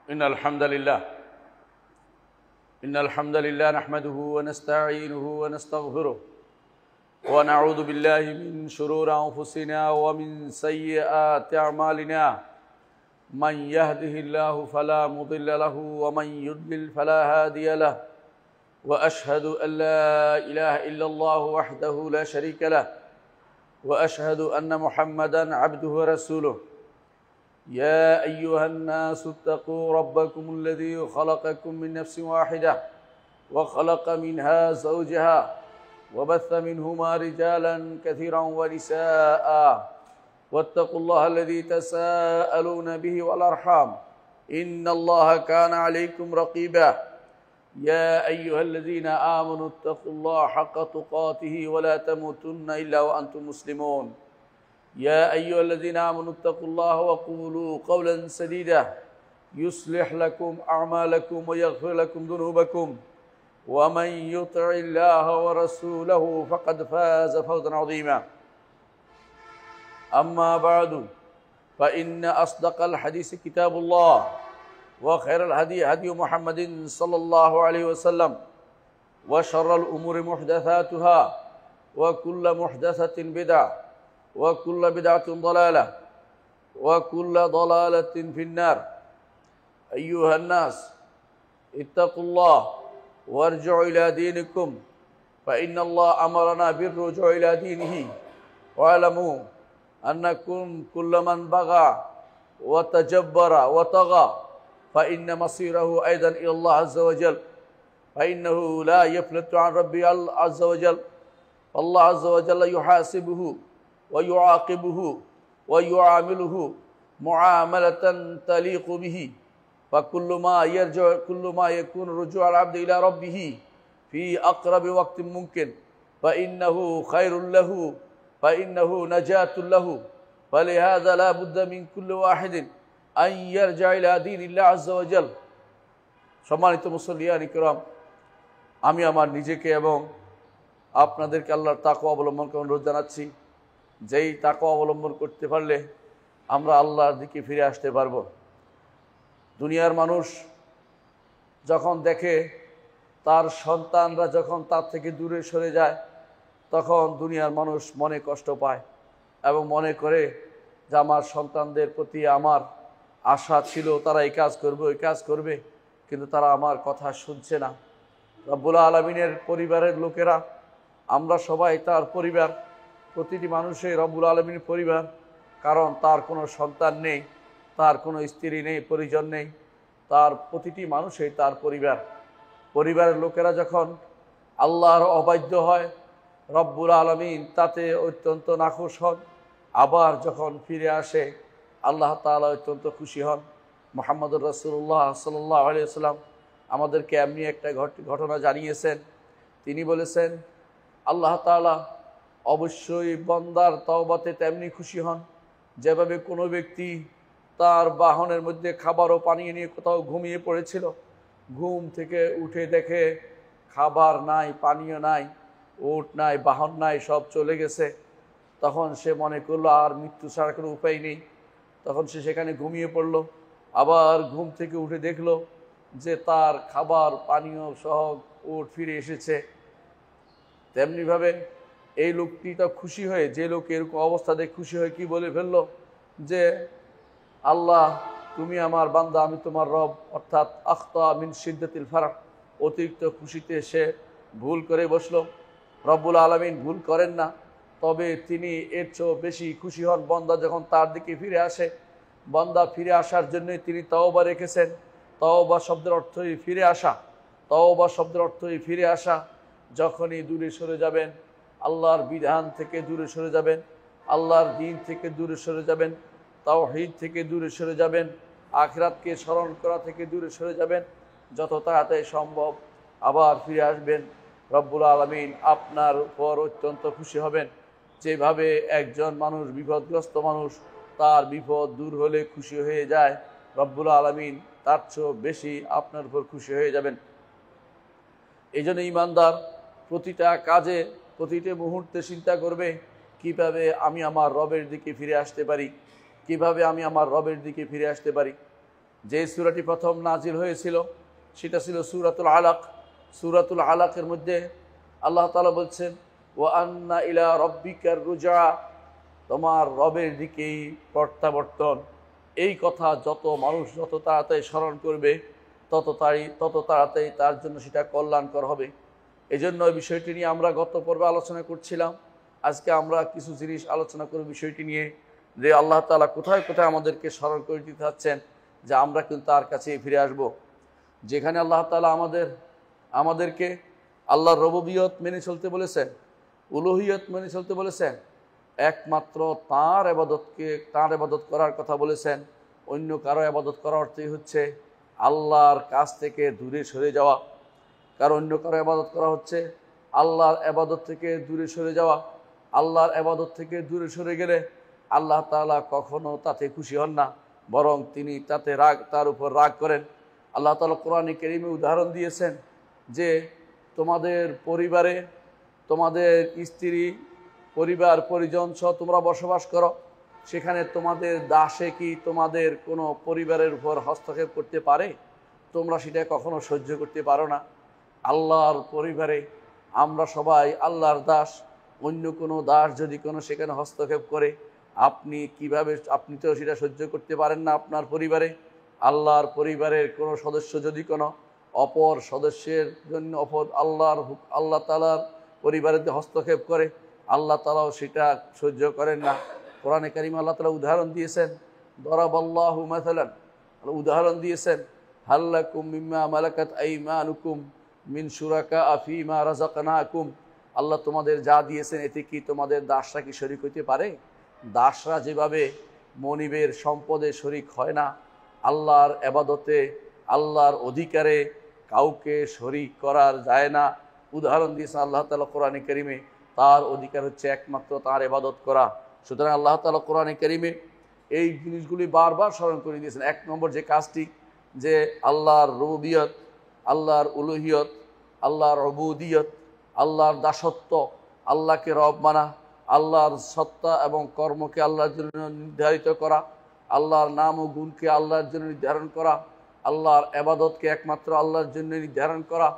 إن الحمد لله نحمده ونستعينه ونستغفره ونعوذ بالله من شرور أنفسنا ومن سيئات أعمالنا من يهده الله فلا مضل له ومن يضلل فلا هادي له وأشهد أن لا إله إلا الله وحده لا شريك له وأشهد أن محمدا عبده ورسوله يا أيها الناس اتقوا ربكم الذي خلقكم من نفس واحدة وخلق منها زوجها وبث منهما رجالا كثيرا ونساء واتقوا الله الذي تساءلون به والأرحام إن الله كان عليكم رقيبا يا أيها الذين آمنوا اتقوا الله حق تقاته ولا تموتن إلا وأنتم مسلمون يا أيها الذين آمنوا اتقوا الله وقولوا قولا سديدا يصلح لكم أعمالكم ويغفر لكم ذنوبكم ومن يطع الله ورسوله فقد فاز فوزا عظيما أما بعد فإن أصدق الحديث كتاب الله وخير الهدي هدي محمد صلى الله عليه وسلم وشر الأمور محدثاتها وكل محدثة بدعة وكل بدعة ضلالة وكل ضلالة في النار أيها الناس اتقوا الله وارجعوا إلى دينكم فإن الله أمرنا بالرجوع إلى دينه واعلموا أنكم كل من بغى وتجبر وطغى فإن مصيره أيضا إلى الله عز وجل فإنه لا يفلت عن ربه عز وجل الله عز وجل يحاسبه ويعاقبه ويعامله معاملة تليق به فكل ما يكون رجوع العبد إلى ربه في أقرب وقت ممكن فإنه خير له فإنه نجاة له فلهذا لا بد من كل واحد أن يرجع إلى دين الله عز وجل সম্মানিত মুসল্লিয়ান ইকরাম আমি আমার নিজেকে এবং আপনাদেরকে আল্লাহর তাকওয়া অবলম্বন করার অনুরোধ জানাচ্ছি যেই তাকওয়া অবলম্বন করতে পারলে আমরা আল্লাহর দিকে ফিরে আসতে পারব দুনিয়ার মানুষ যখন দেখে তার সন্তানরা যখন তার থেকে দূরে সরে যায় তখন দুনিয়ার মানুষ মনে কষ্ট পায় এবং মনে করে যে আমার সন্তানদের প্রতি আমার আশা ছিল তারা এই কাজ করবে ওই কাজ করবে কিন্তু তারা আমার কথা শুনছে না রব্বুল আলামিনের পরিবারের লোকেরা আমরা সবাই তার পরিবার প্রতিটি মানুষই রব্বুল আলামিনের পরিবার কারণ তার কোনো সন্তান নেই তার কোনো স্ত্রী নেই পরিজন নেই তার প্রতিটি মানুষই তার পরিবারের লোকেরা যখন আল্লাহর অবাধ্য হয় রব্বুল আলামিন তাতে অত্যন্ত নাখুশ হন আবার যখন ফিরে আসে আল্লাহ তাআলা অত্যন্ত খুশি হন মুহাম্মদুর রাসূলুল্লাহ সাল্লাল্লাহু আলাইহি ওয়াসাল্লাম আমাদেরকে এমনি একটা ঘটনা জানিয়েছেন তিনি বলেছেন আল্লাহ তাআলা অবশ্যই বান্দার তওবাতে তেমনি খুশি হন যেভাবে কোনো ব্যক্তি তার বাহনের মধ্যে খাবার ও পানি নিয়ে কোথাও ঘুমিয়ে পড়েছিল ঘুম থেকে উঠে দেখে খাবার নাই পানীয় নাই উট নাই বাহন নাই সব চলে গেছে তখন সে মনে করলো আর মৃত্যু ছাড়া কোনো উপায় নেই তখন সে সেখানে ঘুমিয়ে পড়ল আবার ঘুম থেকে উঠে দেখলো যে তার খাবার পানীয় সহ উট ফিরে এসেছে তেমনিভাবে এই লোকটি তো খুশি হয়ে যে লোক এরকম অবস্থা দেখে খুশি হয়ে কি বলে ফেললো যে আল্লাহ তুমি আমার বান্দা আমি তোমার রব অর্থাৎ আখতা মিন শিদ্দাতিল ফারাহ অতিরিক্ত খুশিতে সে ভুল করে বসলো রব্বুল আলামিন ভুল করেন না তবে তিনি এর চেয়েও বেশি খুশি হন বান্দা যখন তার দিকে ফিরে আসে বান্দা ফিরে আসার জন্যই তিনি তওবা রেখেছেন তওবা শব্দের অর্থই ফিরে আসা তওবা শব্দের অর্থই ফিরে আসা যখনই দূরে সরে যাবেন আল্লাহর বিধান থেকে দূরে সরে যাবেন আল্লাহর দ্বীন থেকে দূরে সরে যাবেন তাওহীদ থেকে দূরে সরে যাবেন আখিরাতকে স্মরণ করা থেকে দূরে সরে যাবেন যত তাড়াতাড়ি সম্ভব আবার ফিরে আসবেন রব্বুল আলামিন আপনার উপর অত্যন্ত খুশি হবেন যেভাবে একজন মানুষ বিপদগ্রস্ত মানুষ তার বিপদ দূর হলে খুশি হয়ে যায় রব্বুল আলামিন তার চেয়েও বেশি আপনার উপর খুশি হয়ে যাবেন এই জন্য ঈমানদার প্রতিটা কাজে প্রতিটা মুহূর্তে চিন্তা করবে কিভাবে আমি আমার রবের দিকে ফিরে আসতে পারি কিভাবে আমি আমার রবের দিকে ফিরে আসতে পারি যে সূরাটি প্রথম নাজিল হয়েছিল সেটা ছিল সূরাতুল আলাক। সূরাতুল আলাকের মধ্যে আল্লাহ তাআলা বলছেন, ওয়া আন্না ইলা রাব্বিকার রুজা, তোমার রবের দিকেই প্রত্যাবর্তন। এই কথা যত মানুষ যত তাড়াতাড়ি স্মরণ করবে তত তাড়াতাড়ি তার জন্য সেটা কল্যাণকর হবে। এই জন্য বিষয়টি নিয়ে আমরা গত পর্বে আলোচনা করছিলাম। আজকে আমরা কিছু জিনিস আলোচনা করব বিষয়টি নিয়ে, যে আল্লাহ তাআলা কোথায় কোথায় আমাদেরকে স্মরণ করে দিতে চাচ্ছেন যে আমরা কিন্তু তার কাছে ফিরে আসব। যেখানে আল্লাহ তাআলা আমাদেরকে আল্লাহর রুবুবিয়ত মেনে চলতে বলেছেন, উলুহিয়ত মেনে চলতে বলেছেন, একমাত্র তাঁর ইবাদত করার কথা বলেছেন। অন্য কারো ইবাদত করার অর্থই হচ্ছে আল্লাহর কাছ থেকে দূরে সরে যাওয়া। কারণ অন্য কারো ইবাদত করা হচ্ছে আল্লাহর ইবাদত থেকে দূরে সরে যাওয়া। আল্লাহর ইবাদত থেকে দূরে সরে গেলে আল্লাহ তাআলা কখনো তাতে খুশি হন না, বরং তিনি তার উপর রাগ করেন। আল্লাহ তাআলা কোরআনে কারীমে উদাহরণ দিয়েছেন যে তোমাদের পরিবারে তোমাদের স্ত্রী পরিবার পরিজন সহ তোমরা বসবাস করো, সেখানে তোমাদের দাসে কি তোমাদের কোনো পরিবারের উপর হস্তক্ষেপ করতে পারে? তোমরা সেটা কখনো সহ্য করতে পারো না। আল্লাহর পরিবারে আমরা সবাই আল্লাহর দাস। অন্য কোনো দাস যদি কোনো সেখানে হস্তক্ষেপ করে আপনি তো সেটা সহ্য করতে পারেন না আপনার পরিবারে। আল্লাহর পরিবারের কোনো সদস্য যদি কোনো অপর সদস্যের জন্য আল্লাহ তাআলার পরিবারের হস্তক্ষেপ করে, আল্লাহ তাআলাও সেটা সহ্য করেন না। কোরআনে কারীমে আল্লাহ তাআলা উদাহরণ দিয়েছেন, দরাবাল্লাহু মাসালান, উদাহরণ দিয়েছেন, হাল্লাকুম মিম্মা মালাকাত আইমানুকুম মিন শুরাকা ফীমা রাযাকনাকুম, আল্লাহ তোমাদের যা দিয়েছেন এতে কি তোমাদের দাসরা কি শরীক হইতে পারে? দাসরা যেভাবে মনিবের সম্পদে শরীক হয় না, আল্লাহর ইবাদতে আল্লাহর অধিকারে কাউকে শরীক করার যায় না। উদাহরণ দিয়েছেন আল্লাহ তাআলা কোরআনে কারীমে, তার অধিকার হচ্ছে একমাত্র তার ইবাদত করা। সুতরাং আল্লাহ তাআলা কোরআনে কারীমে এই জিনিসগুলি বারবার স্মরণ করে দিয়েছেন। এক নম্বর যে কাজটি, যে আল্লাহর রুবুবিয়ত, আল্লাহর উলুহিয়ত, আল্লাহর উবুদিয়ত, আল্লাহর দাসত্ব, আল্লাহকে রব মানা, আল্লাহর সত্তা এবং কর্মকে আল্লাহর জন্য নির্ধারিত করা, আল্লাহর নাম ও গুণকে আল্লাহর জন্য নির্ধারণ করা, আল্লাহর ইবাদতকে একমাত্র আল্লাহর জন্য নির্ধারণ করা।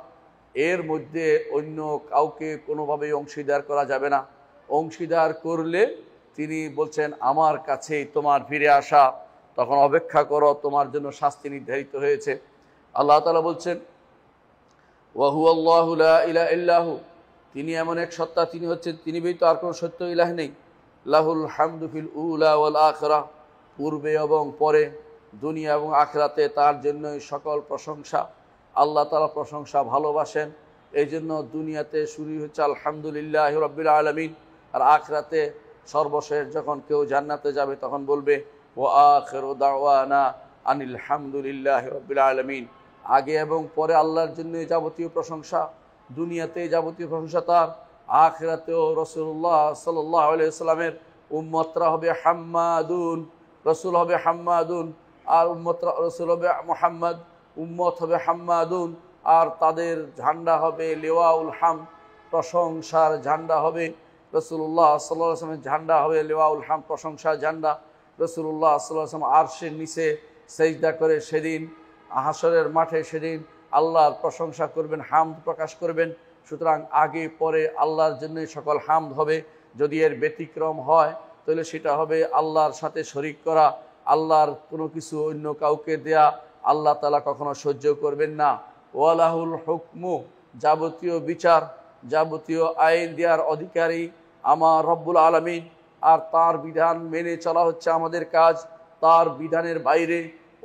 এর মধ্যে অন্য কাউকে কোনোভাবেই অংশীদার করা যাবে না। অংশীদার করলে তিনি বলছেন আমার কাছেই তোমার ফিরে আসা, তখন অপেক্ষা করো, তোমার জন্য শাস্তি নির্ধারিত হয়েছে। আল্লাহ তাআলা বলছেন, ওয়া হুয়াল্লাহু লা ইলাহা ইল্লাহু, তিনি এমন এক সত্তা, তিনি ব্যতীত আর কোনো সত্য ইলাহ নেই। লাহুল হামদু ফিল উলা ওয়াল আখিরাহ, পূর্বে এবং পরে, দুনিয়া এবং আখিরাতে তার জন্যই সকল প্রশংসা। আল্লাহ তাআলা প্রশংসা ভালোবাসেন, এই জন্য দুনিয়াতে শুরু হচ্ছে আলহামদুলিল্লাহি রাব্বিল আলামিন, আর আখিরাতে সর্বশেষ যখন কেউ জান্নাতে যাবে তখন বলবে ওয়া আখিরু দাওয়ানা আনিল হামদুলিল্লাহি রাব্বিল আলামিন। আগে এবং পরে আল্লাহর জন্য যাবতীয় প্রশংসা, দুনিয়াতে যাবতীয় প্রশংসা তার, আখিরাতেও রাসূলুল্লাহ সাল্লাল্লাহু আলাইহি ওয়াসাল্লামের উম্মতরা হবে হাম্মাদুন, রাসূল হবে হাম্মাদুন, আর রাসূল হবে মুহাম্মদ, উম্মত হবে হাম্মাদুন, আর তাদের ঝান্ডা হবে লিওয়াউল হামদ, প্রশংসার ঝান্ডা হবে। রাসূলুল্লাহ সাল্লাল্লাহু আলাইহি ওয়াসাল্লামের ঝান্ডা হবে লিওয়াউল হামদ, প্রশংসার ঝান্ডা। রাসূলুল্লাহ সাল্লাল্লাহু আলাইহি ওয়াসাল্লাম আরশের নিচে সেজদা করে সেদিন হাসরের মাঠে সেদিন আল্লাহর প্রশংসা করবেন, হামদ প্রকাশ করবেন। সুতরাং আগে পরে আল্লাহর জন্যই সকল হামদ হবে। যদি এর ব্যতিক্রম হয় তাহলে সেটা হবে আল্লাহর সাথে শরীক করা, আল্লাহর কোনো কিছু অন্য কাউকে দেয়া, আল্লাহ তাআলা কখনো সহ্য করবেন না। ওয়ালাহুল হুকমু, যাবতীয় বিচার, যাবতীয় আইন দেওয়ার অধিকারী আমার রব্বুল আলামিন, আর তার বিধান মেনে চলা হচ্ছে আমাদের কাজ। তার বিধানের বাইরে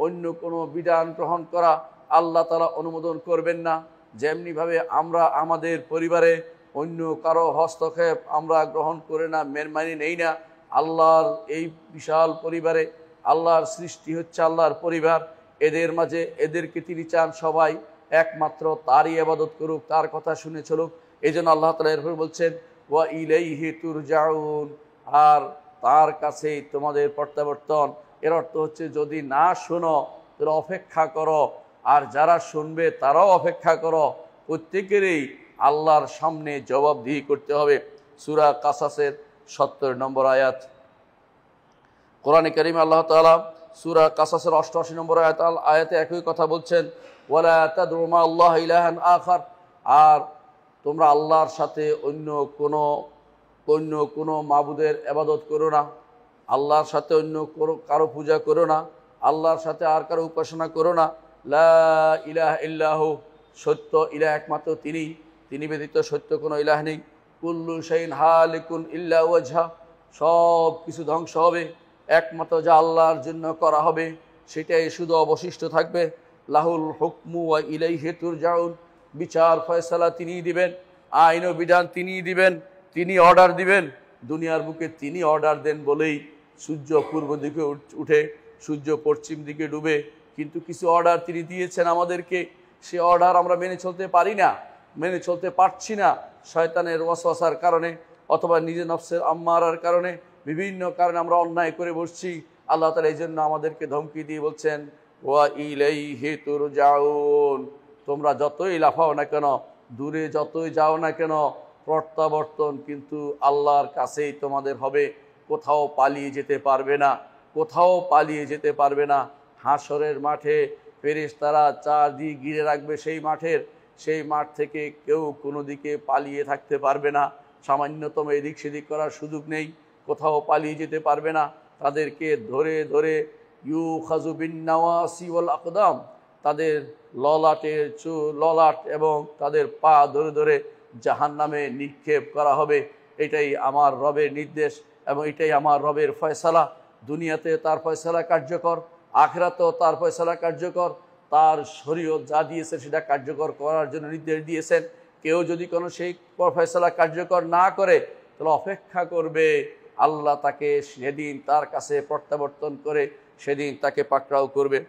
অন্য কোনো বিধান গ্রহণ করা আল্লাহ তাআলা অনুমোদন করবেন না। যেমনিভাবে আমরা আমাদের পরিবারে অন্য কারো হস্তক্ষেপ আমরা গ্রহণ করে না, মানি নেই না, আল্লাহর এই বিশাল পরিবারে, আল্লাহর সৃষ্টি হচ্ছে আল্লাহর পরিবার, এদের মাঝে এদেরকে তিনি চান সবাই একমাত্র তারই ইবাদত করুক, তার কথা শুনে চলুক। এই জন্য আল্লাহ তাআলা এরপর বলছেন ওয়া ইলাইহি তুরজাউন, আর তার কাছেই তোমাদের প্রত্যাবর্তন। এর অর্থ হচ্ছে যদি না শোনো তাহলে অপেক্ষা করো, আর যারা শুনবে তারাও অপেক্ষা করো, প্রত্যেকেরই আল্লাহর সামনে জবাবদিহি করতে হবে। সূরা কাসাসের 70 নম্বর আয়াত। কোরআনে কারীমে আল্লাহ তাআলা সূরা কাসাসের 88 নম্বর আয়াতে একই কথা বলছেন, ওয়ালা তাদউ মা আল্লাহ ইলাহান আখার, আর তোমরা আল্লাহর সাথে অন্য কোনো মাবুদের ইবাদত করো না, আল্লাহর সাথে অন্য কারো পূজা করো না, আল্লাহর সাথে আর কারো উপাসনা করো না। লা ইলাহা ইল্লাহু, সত্য ইলাহ একমাত্র তিনি ব্যতীত সত্য কোনো ইলাহ নেই। কুল্লু শাইইন হালিকুন ইল্লা ওয়াজহা, সব কিছু ধ্বংস হবে, একমাত্র যা আল্লাহর জন্য করা হবে সেটাই শুধু অবশিষ্ট থাকবে। লাহুল হুকমু ওয়া ইলাইহি তুরজাউন, বিচার ফয়সালা তিনিই দিবেন, আইন ও বিধান তিনিই দিবেন, তিনি অর্ডার দিবেন। দুনিয়ার বুকে তিনি অর্ডার দেন বলেই সূর্য পূর্ব দিকে উঠে, সূর্য পশ্চিম দিকে ডুবে, কিন্তু কিছু অর্ডার তিনি দিয়েছেন আমাদেরকে, সে অর্ডার আমরা মেনে চলতে পারি না, মেনে চলতে পারছি না, শয়তানের ওয়াসওয়াসার কারণে অথবা নিজের নফসের আম্মারার কারণে, বিভিন্ন কারণে আমরা অন্যায় করে বসছি। আল্লাহ তাআলা এই জন্য আমাদেরকে ধমকি দিয়ে বলছেন, ওয়া ইলাইহি তুরজাউন, তোমরা যতই লাফাও না কেন, দূরে যতই যাও না কেন, প্রত্যাবর্তন কিন্তু আল্লাহর কাছেই তোমাদের হবে, কোথাও পালিয়ে যেতে পারবে না, কোথাও পালিয়ে যেতে পারবে না। হাসরের মাঠে ফেরেশতারা চারদিক ঘিরে রাখবে সেই মাঠ থেকে কেউ কোনো দিকে পালিয়ে থাকতে পারবে না, সামান্যতম এদিক সেদিক করার সুযোগ নেই, কোথাও পালিয়ে যেতে পারবে না। তাদেরকে ধরে ধরে ইউখাযু বিন-নাওয়াসি ওয়াল আকদাম, তাদের ললাট এবং তাদের পা ধরে ধরে জাহান্নামে নিক্ষেপ করা হবে। এটাই আমার রবের নির্দেশ এবং এটাই আমার রবের ফয়সালা। দুনিয়াতে তার ফয়সালা কার্যকর, আখিরাতেও তার ফয়সালা কার্যকর, তার শরীয়ত যা দিয়েছেন সেটা কার্যকর করার জন্য নির্দেশ দিয়েছেন। কেউ যদি কোনো সেই ফয়সালা কার্যকর না করে তাহলে অপেক্ষা করবে, আল্লাহ তাকে সেদিন তার কাছে প্রত্যাবর্তন করে সেদিন তাকে পাকড়াও করবে।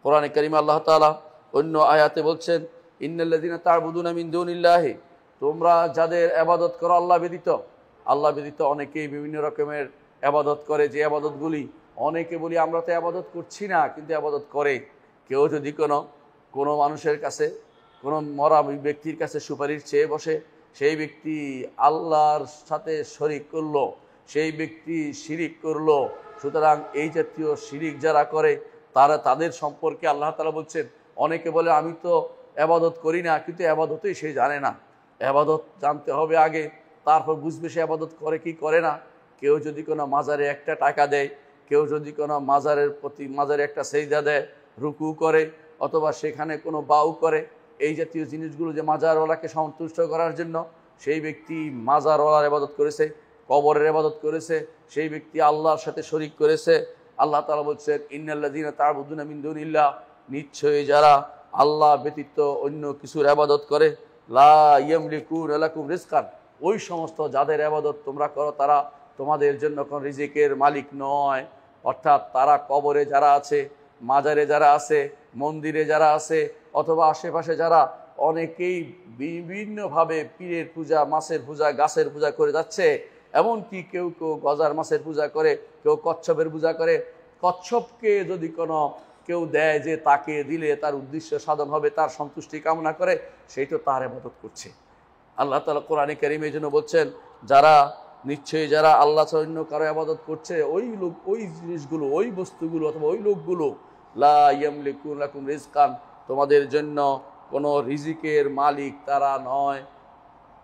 কোরআনে কারিমে আল্লাহ তাআলা অন্য আয়াতে বলছেন, ইন্নাল্লাযীনা তা'বুদুনা মিন দুনিল্লাহি, তোমরা যাদের ইবাদত করো আল্লাহ ব্যতীত অনেকেই বিভিন্ন রকমের ইবাদত করে, যে ইবাদতগুলি অনেকে বলি আমরা তো ইবাদত করছি না, কিন্তু ইবাদত করে। কেউ যদি কোনো মানুষের কাছে, কোনো মরা ব্যক্তির কাছে সুপারিশ চেয়ে বসে, সেই ব্যক্তি আল্লাহর সাথে শরীক করলো, সেই ব্যক্তি শিরিক করলো। সুতরাং এই জাতীয় শিরিক যারা করে তাদের সম্পর্কে আল্লাহ তাআলা বলছেন, অনেকে বলে আমি তো ইবাদত করি না, কিন্তু ইবাদতই সে জানে না। ইবাদত জানতে হবে আগে, তারপর বুঝবে সে ইবাদত করে কি করে না। কেউ যদি কোনো মাজারে একটা টাকা দেয়, কেউ যদি কোনো মাজারে একটা সেজদা দেয়, রুকু করে, অথবা সেখানে কোনো বাউ করে, এই জাতীয় জিনিসগুলো যে মাজারওয়ালাকে সন্তুষ্ট করার জন্য, সেই ব্যক্তি মাজারওয়ালার ইবাদত করেছে, কবরের ইবাদত করেছে, সেই ব্যক্তি আল্লাহর সাথে শরীক করেছে। আল্লাহ তাআলা বলছেন, ইন্নাল্লাযীনা তা'বুদুনা মিন দুনিল্লাহ, নিশ্চয়ই যারা আল্লাহ ব্যতীত অন্য কিছুর ইবাদত করে, লা ইয়ামলিকুনা লাকুম রিজকান, ওই সমস্ত যাদের ইবাদত তোমরা করো তারা তোমাদের জন্য কোন রিজিকের মালিক নয়। অর্থাৎ তারা কবরে যারা আছে, মাজারে যারা আছে, মন্দিরে যারা আছে, অথবা আশেপাশে যারা অনেকেই বিভিন্নভাবে পীরের পূজা, মাছের পূজা, গাছের পূজা করে যাচ্ছে, এমনকি কেউ গজার মাছের পূজা করে, কেউ কচ্ছপের পূজা করে। কচ্ছপকে যদি কেউ দেয় যে তাকে দিলে তার উদ্দেশ্য সাধন হবে, তার সন্তুষ্টি কামনা করে, সেই তো তার ইবাদত করছে। আল্লাহ তাআলা কোরআনে কারীমে এই জন্য বলছেন, নিশ্চয়ই যারা আল্লাহ ছাড়া অন্য কারো ইবাদত করছে, ওই জিনিসগুলো, ওই বস্তুগুলো অথবা ওই লোকগুলো, লা ইয়ামলিকুনা লাকুম রিজকান, তোমাদের জন্য কোনো রিজিকের মালিক তারা নয়।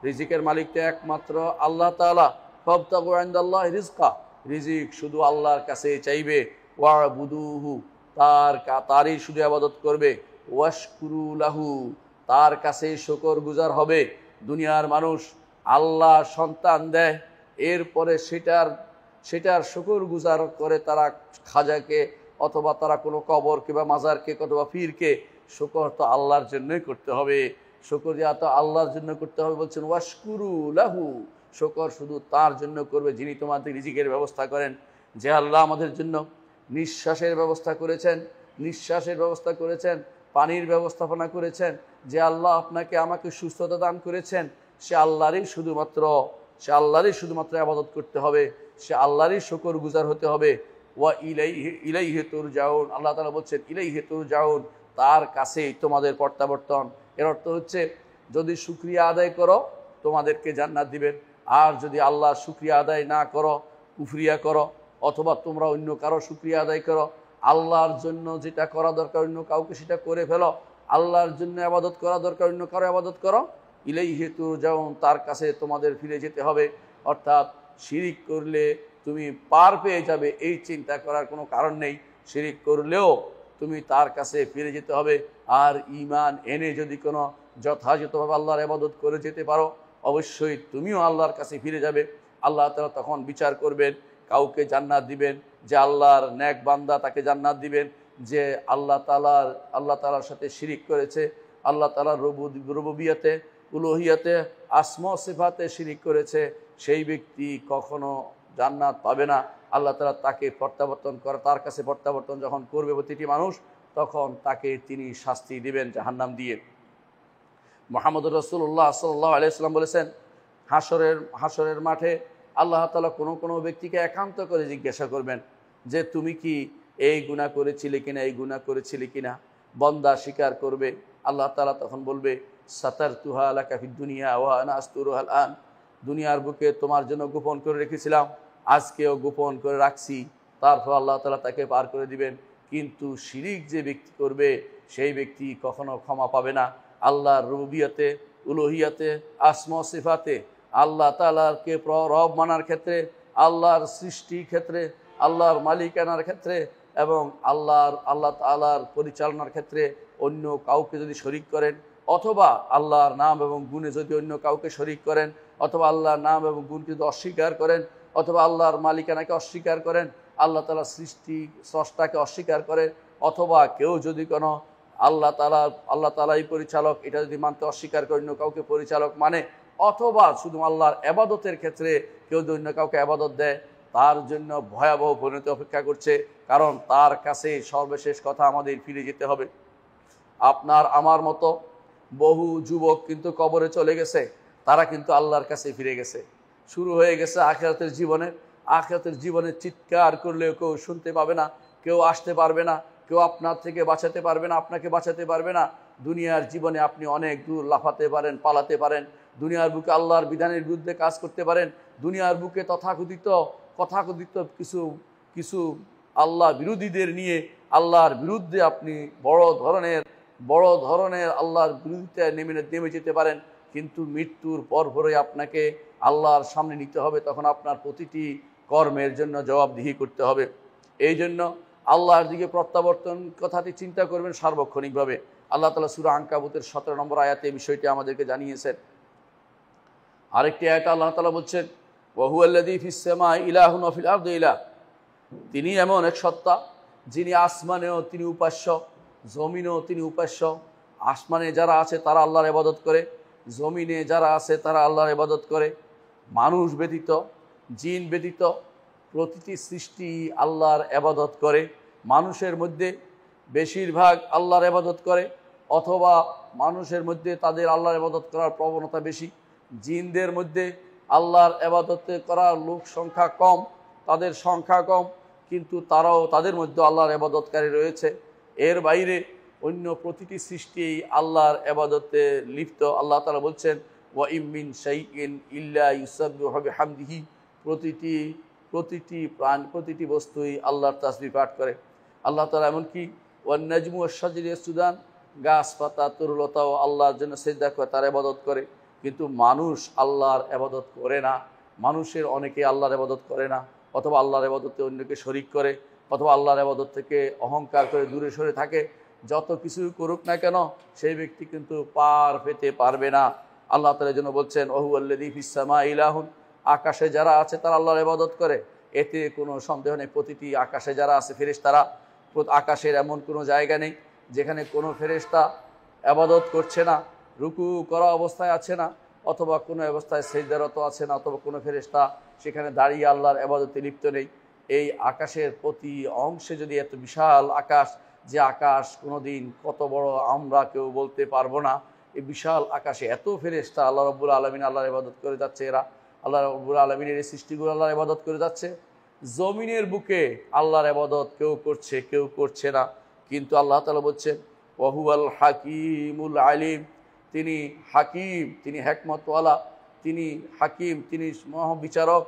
রিজিকের মালিক তো একমাত্র আল্লাহ তাআলা। ফাবতাগু ইনদাল্লাহি রিজকা, রিজিক শুধু আল্লাহর কাছে চাইবে। ওয়াবুদুহু, তারই শুধু ইবাদত করবে। ওয়াশকুরু লাহু, তার কাছে শুকর গুজার হবে। দুনিয়ার মানুষ আল্লাহ সন্তান দেয়, এরপরে সেটার শুকর গুজার করে তারা খাজাকে, অথবা তারা কোনো কবর কিংবা মাজারকে অথবা পীরকে। শুকর তো আল্লাহর জন্যই করতে হবে, শুকরিয়া তো আল্লাহর জন্য করতে হবে। বলছেন ওয়াশকুরু লাহু, শুকর শুধু তার জন্য করবে যিনি তোমাদের রিজিকের ব্যবস্থা করেন। যে আল্লাহ আমাদের জন্য নিঃশ্বাসের ব্যবস্থা করেছেন, পানির ব্যবস্থাপনা করেছেন, যে আল্লাহ আপনাকে আমাকে সুস্থতা দান করেছেন, সে আল্লাহরই শুধুমাত্র ইবাদত করতে হবে, সে আল্লাহরই শুকর গুজার হতে হবে। ওয়া ইলাইহি তুরজাউন, আল্লাহ তাআলা বলছেন ইলাইহি তুরজাউন, তার কাছেই তোমাদের প্রত্যাবর্তন। এর অর্থ হচ্ছে, যদি শুকরিয়া আদায় করো তোমাদেরকে জান্নাত দিবেন, আর যদি আল্লাহর শুকরিয়া আদায় না করো, কুফরিয়া করো, অথবা তোমরা অন্য কারো শুকরিয়া আদায় করো, আল্লাহর জন্য যেটা করা দরকার অন্য কাউকে সেটা করে ফেলো, আল্লাহর জন্য ইবাদত করা দরকার অন্য কারো ইবাদত করো। ইলাইহি তুরজাউন, তার কাছে তোমাদের ফিরে যেতে হবে। অর্থাৎ শিরিক করলে তুমি পার পেয়ে যাবে এই চিন্তা করার কোনো কারণ নেই। শিরিক করলেও তুমি তার কাছে ফিরে যেতে হবে। আর ঈমান এনে যদি কোনো যথাযথভাবে আল্লাহর ইবাদত করে যেতে পারো, অবশ্যই তুমিও আল্লাহর কাছে ফিরে যাবে। আল্লাহ তাআলা তখন বিচার করবেন, কাউকে জান্নাত দিবেন, যে আল্লাহর নেক বান্দা তাকে জান্নাত দিবেন। যে আল্লাহ তাআলার সাথে শিরিক করেছে, আল্লাহ তাআলার রুবুবিয়তে, উলুহিয়তে, আসমা সিফাতে শিরিক করেছে, সেই ব্যক্তি কখনো জান্নাত পাবে না। আল্লাহ তাআলা তাকে প্রত্যাবর্তন করে, তার কাছে প্রত্যাবর্তন যখন করবে প্রতিটি মানুষ, তখন তাকে তিনি শাস্তি দিবেন জাহান্নাম দিয়ে। মুহাম্মদুর রাসূলুল্লাহ সাল্লাল্লাহু আলাইহি ওয়াসাল্লাম বলেছেন, হাসরের মাঠে আল্লাহ তাআলা কোনো ব্যক্তিকে একান্ত করে জিজ্ঞাসা করবেন যে তুমি কি এই গুনাহ করেছিলে কিনা, এই গুনাহ করেছিলে কিনা। বান্দা স্বীকার করবে, আল্লাহ তাআলা তখন বলবে সাতারতুহা লাকা ফিদ দুনিয়া ওয়া আনা আস্তুরুহা আন, দুনিয়ার বুকে তোমার জন্য গোপন করে রেখেছিলাম, আজকেও গোপন করে রাখছি। তারপর আল্লাহ তাআলা তাকে পার করে দিবেন। কিন্তু শিরিক যে ব্যক্তি করবে সেই ব্যক্তি কখনো ক্ষমা পাবে না। আল্লাহর রুবুবিয়তে, উলুহিয়াতে, আসমা সিফাতে আল্লাহ তাআলাকে রব মানার ক্ষেত্রে, আল্লাহর সৃষ্টির ক্ষেত্রে, আল্লাহর মালিকানার ক্ষেত্রে এবং আল্লাহ তাআলার পরিচালনার ক্ষেত্রে অন্য কাউকে যদি শরিক করেন, অথবা আল্লাহর নাম এবং গুণে যদি অন্য কাউকে শরিক করেন, অথবা আল্লাহর নাম এবং গুণকে যদি অস্বীকার করেন, অথবা আল্লাহর মালিকানাকে অস্বীকার করেন, আল্লাহ তাআলার স্রষ্টাকে অস্বীকার করেন, অথবা কেউ যদি কোনো আল্লাহ তাআলাই পরিচালক এটা যদি মানতে অস্বীকার করে অন্য কাউকে পরিচালক মানে, অথবা শুধু আল্লাহর ইবাদতের ক্ষেত্রে কেউ যদি অন্য কাউকে ইবাদত দেয়, তার জন্য ভয়াবহ পরিণতি অপেক্ষা করছে। কারণ তার কাছে সর্বশেষ কথা আমাদের ফিরে যেতে হবে। আপনার আমার মতো বহু যুবক কিন্তু কবরে চলে গেছে, তারা কিন্তু আল্লাহর কাছে ফিরে গেছে। শুরু হয়ে গেছে আখিরাতের জীবনে চিৎকার করলেও কেউ শুনতে পাবে না, কেউ আসতে পারবে না, কেউ আপনার থেকে বাঁচাতে পারবে না, আপনাকে বাঁচাতে পারবে না। দুনিয়ার জীবনে আপনি অনেক দূর লাফাতে পারেন, পালাতে পারেন, দুনিয়ার বুকে আল্লাহর বিধানের বিরুদ্ধে কাজ করতে পারেন, দুনিয়ার বুকে তথাকথিত কিছু আল্লাহ বিরোধীদের নিয়ে আল্লাহর বিরুদ্ধে আপনি বড় ধরনের আল্লাহর বিরুদ্ধে নেমে যেতে পারেন। কিন্তু মৃত্যুর পরপরই আপনাকে আল্লাহর সামনে নিতে হবে, তখন আপনার প্রতিটি কর্মের জন্য জবাবদিহি করতে হবে। এই জন্য আল্লাহর দিকে প্রত্যাবর্তন কথাটি চিন্তা করবেন সার্বক্ষণিকভাবে। আল্লাহ তাআলা সূরা আনকাবুতের 17 নম্বর আয়াতে এই বিষয়টি আমাদেরকে জানিয়েছেন। আরেকটি আয়াতে আল্লাহ তাআলা বলছেন, ওয়া হুয়াল্লাযী ফিস সামাই ইলাহুন ওয়া ফিল আরদি ইলাহ, তিনি এমন এক সত্তা যিনি আসমানেও তিনি উপাস্য, জমিনেও তিনি উপাস্য। আসমানে যারা আছে তারা আল্লাহর ইবাদত করে, জমিনে যারা আছে তারা আল্লাহর ইবাদত করে। মানুষ ব্যতীত, জিন ব্যতীত প্রতিটি সৃষ্টি আল্লাহর ইবাদত করে। মানুষের মধ্যে বেশিরভাগ আল্লাহর ইবাদত করে, অথবা মানুষের মধ্যে তাদের আল্লাহর ইবাদত করার প্রবণতা বেশি। জিনদের মধ্যে আল্লাহর ইবাদত করার লোক সংখ্যা কম, তাদের সংখ্যা কম, কিন্তু তারাও তাদের মধ্যে আল্লাহর ইবাদতকারী রয়েছে। এর বাইরে অন্য প্রতিটি সৃষ্টি আল্লাহর ইবাদতে লিপ্ত। আল্লাহ তাআলা বলছেন, ওয়া ইম মিন শাইইন ইল্লা ইউসাব্বিহু বিহামদিহি, প্রতিটি প্রাণ, প্রতিটি বস্তুই আল্লাহর তাসবিহ পাঠ করে। আল্লাহ তাআলা এমনকি ওয়ান নাজমু ওয়াশ শাজারু ইয়াসজুদান, গাছপাতা তরুলতাও আল্লাহর জন্য সিজদা করে, তার ইবাদত করে। কিন্তু মানুষ আল্লাহর ইবাদত করে না। মানুষের অনেকে আল্লাহর ইবাদত করে না, অথবা আল্লাহর ইবাদতে অন্যকে শরিক করে, অথবা আল্লাহর ইবাদত থেকে অহংকার করে দূরে সরে থাকে। যত কিছু করুক না কেন সেই ব্যক্তি কিন্তু পার পেতে পারবে না। আল্লাহ তাআলা যেন বলছেন, ওয়া হুয়াল্লাযী ফিস সামাই ইলাহুন, আকাশে যারা আছে তারা আল্লাহর ইবাদত করে। এতে কোনো সন্দেহ নেই, প্রতিটি আকাশে যারা আছে ফেরেশতারা, আকাশের এমন কোনো জায়গা নেই যেখানে কোনো ফেরেশতা ইবাদত করছে না, রুকু করা অবস্থায় আছে না, অথবা কোনো অবস্থায় সিজদারত আছে না, অথবা কোনো ফেরেশতা সেখানে দাঁড়িয়ে আল্লাহর ইবাদতে লিপ্ত নেই। এই আকাশের প্রতি অংশে যদি এত বিশাল আকাশ, যে আকাশ কোনোদিন কত বড় আমরা কেউ বলতে পারবো না, এই বিশাল আকাশে এত ফেরেশতা আল্লাহ রাব্বুল আলামিন আল্লাহর ইবাদত করে যাচ্ছে। এরা আল্লাহ রাব্বুল আলামিনের এই সৃষ্টিগুলো আল্লাহর ইবাদত করে যাচ্ছে। জমিনের বুকে আল্লাহর ইবাদত কেউ করছে, কেউ করছে না। কিন্তু আল্লাহ তাআলা বলছেন, ওয়া হুয়াল হাকিমুল আলিম, তিনি হাকিম, তিনি হিকমতওয়ালা, তিনি হাকিম, তিনি মহাবিচারক,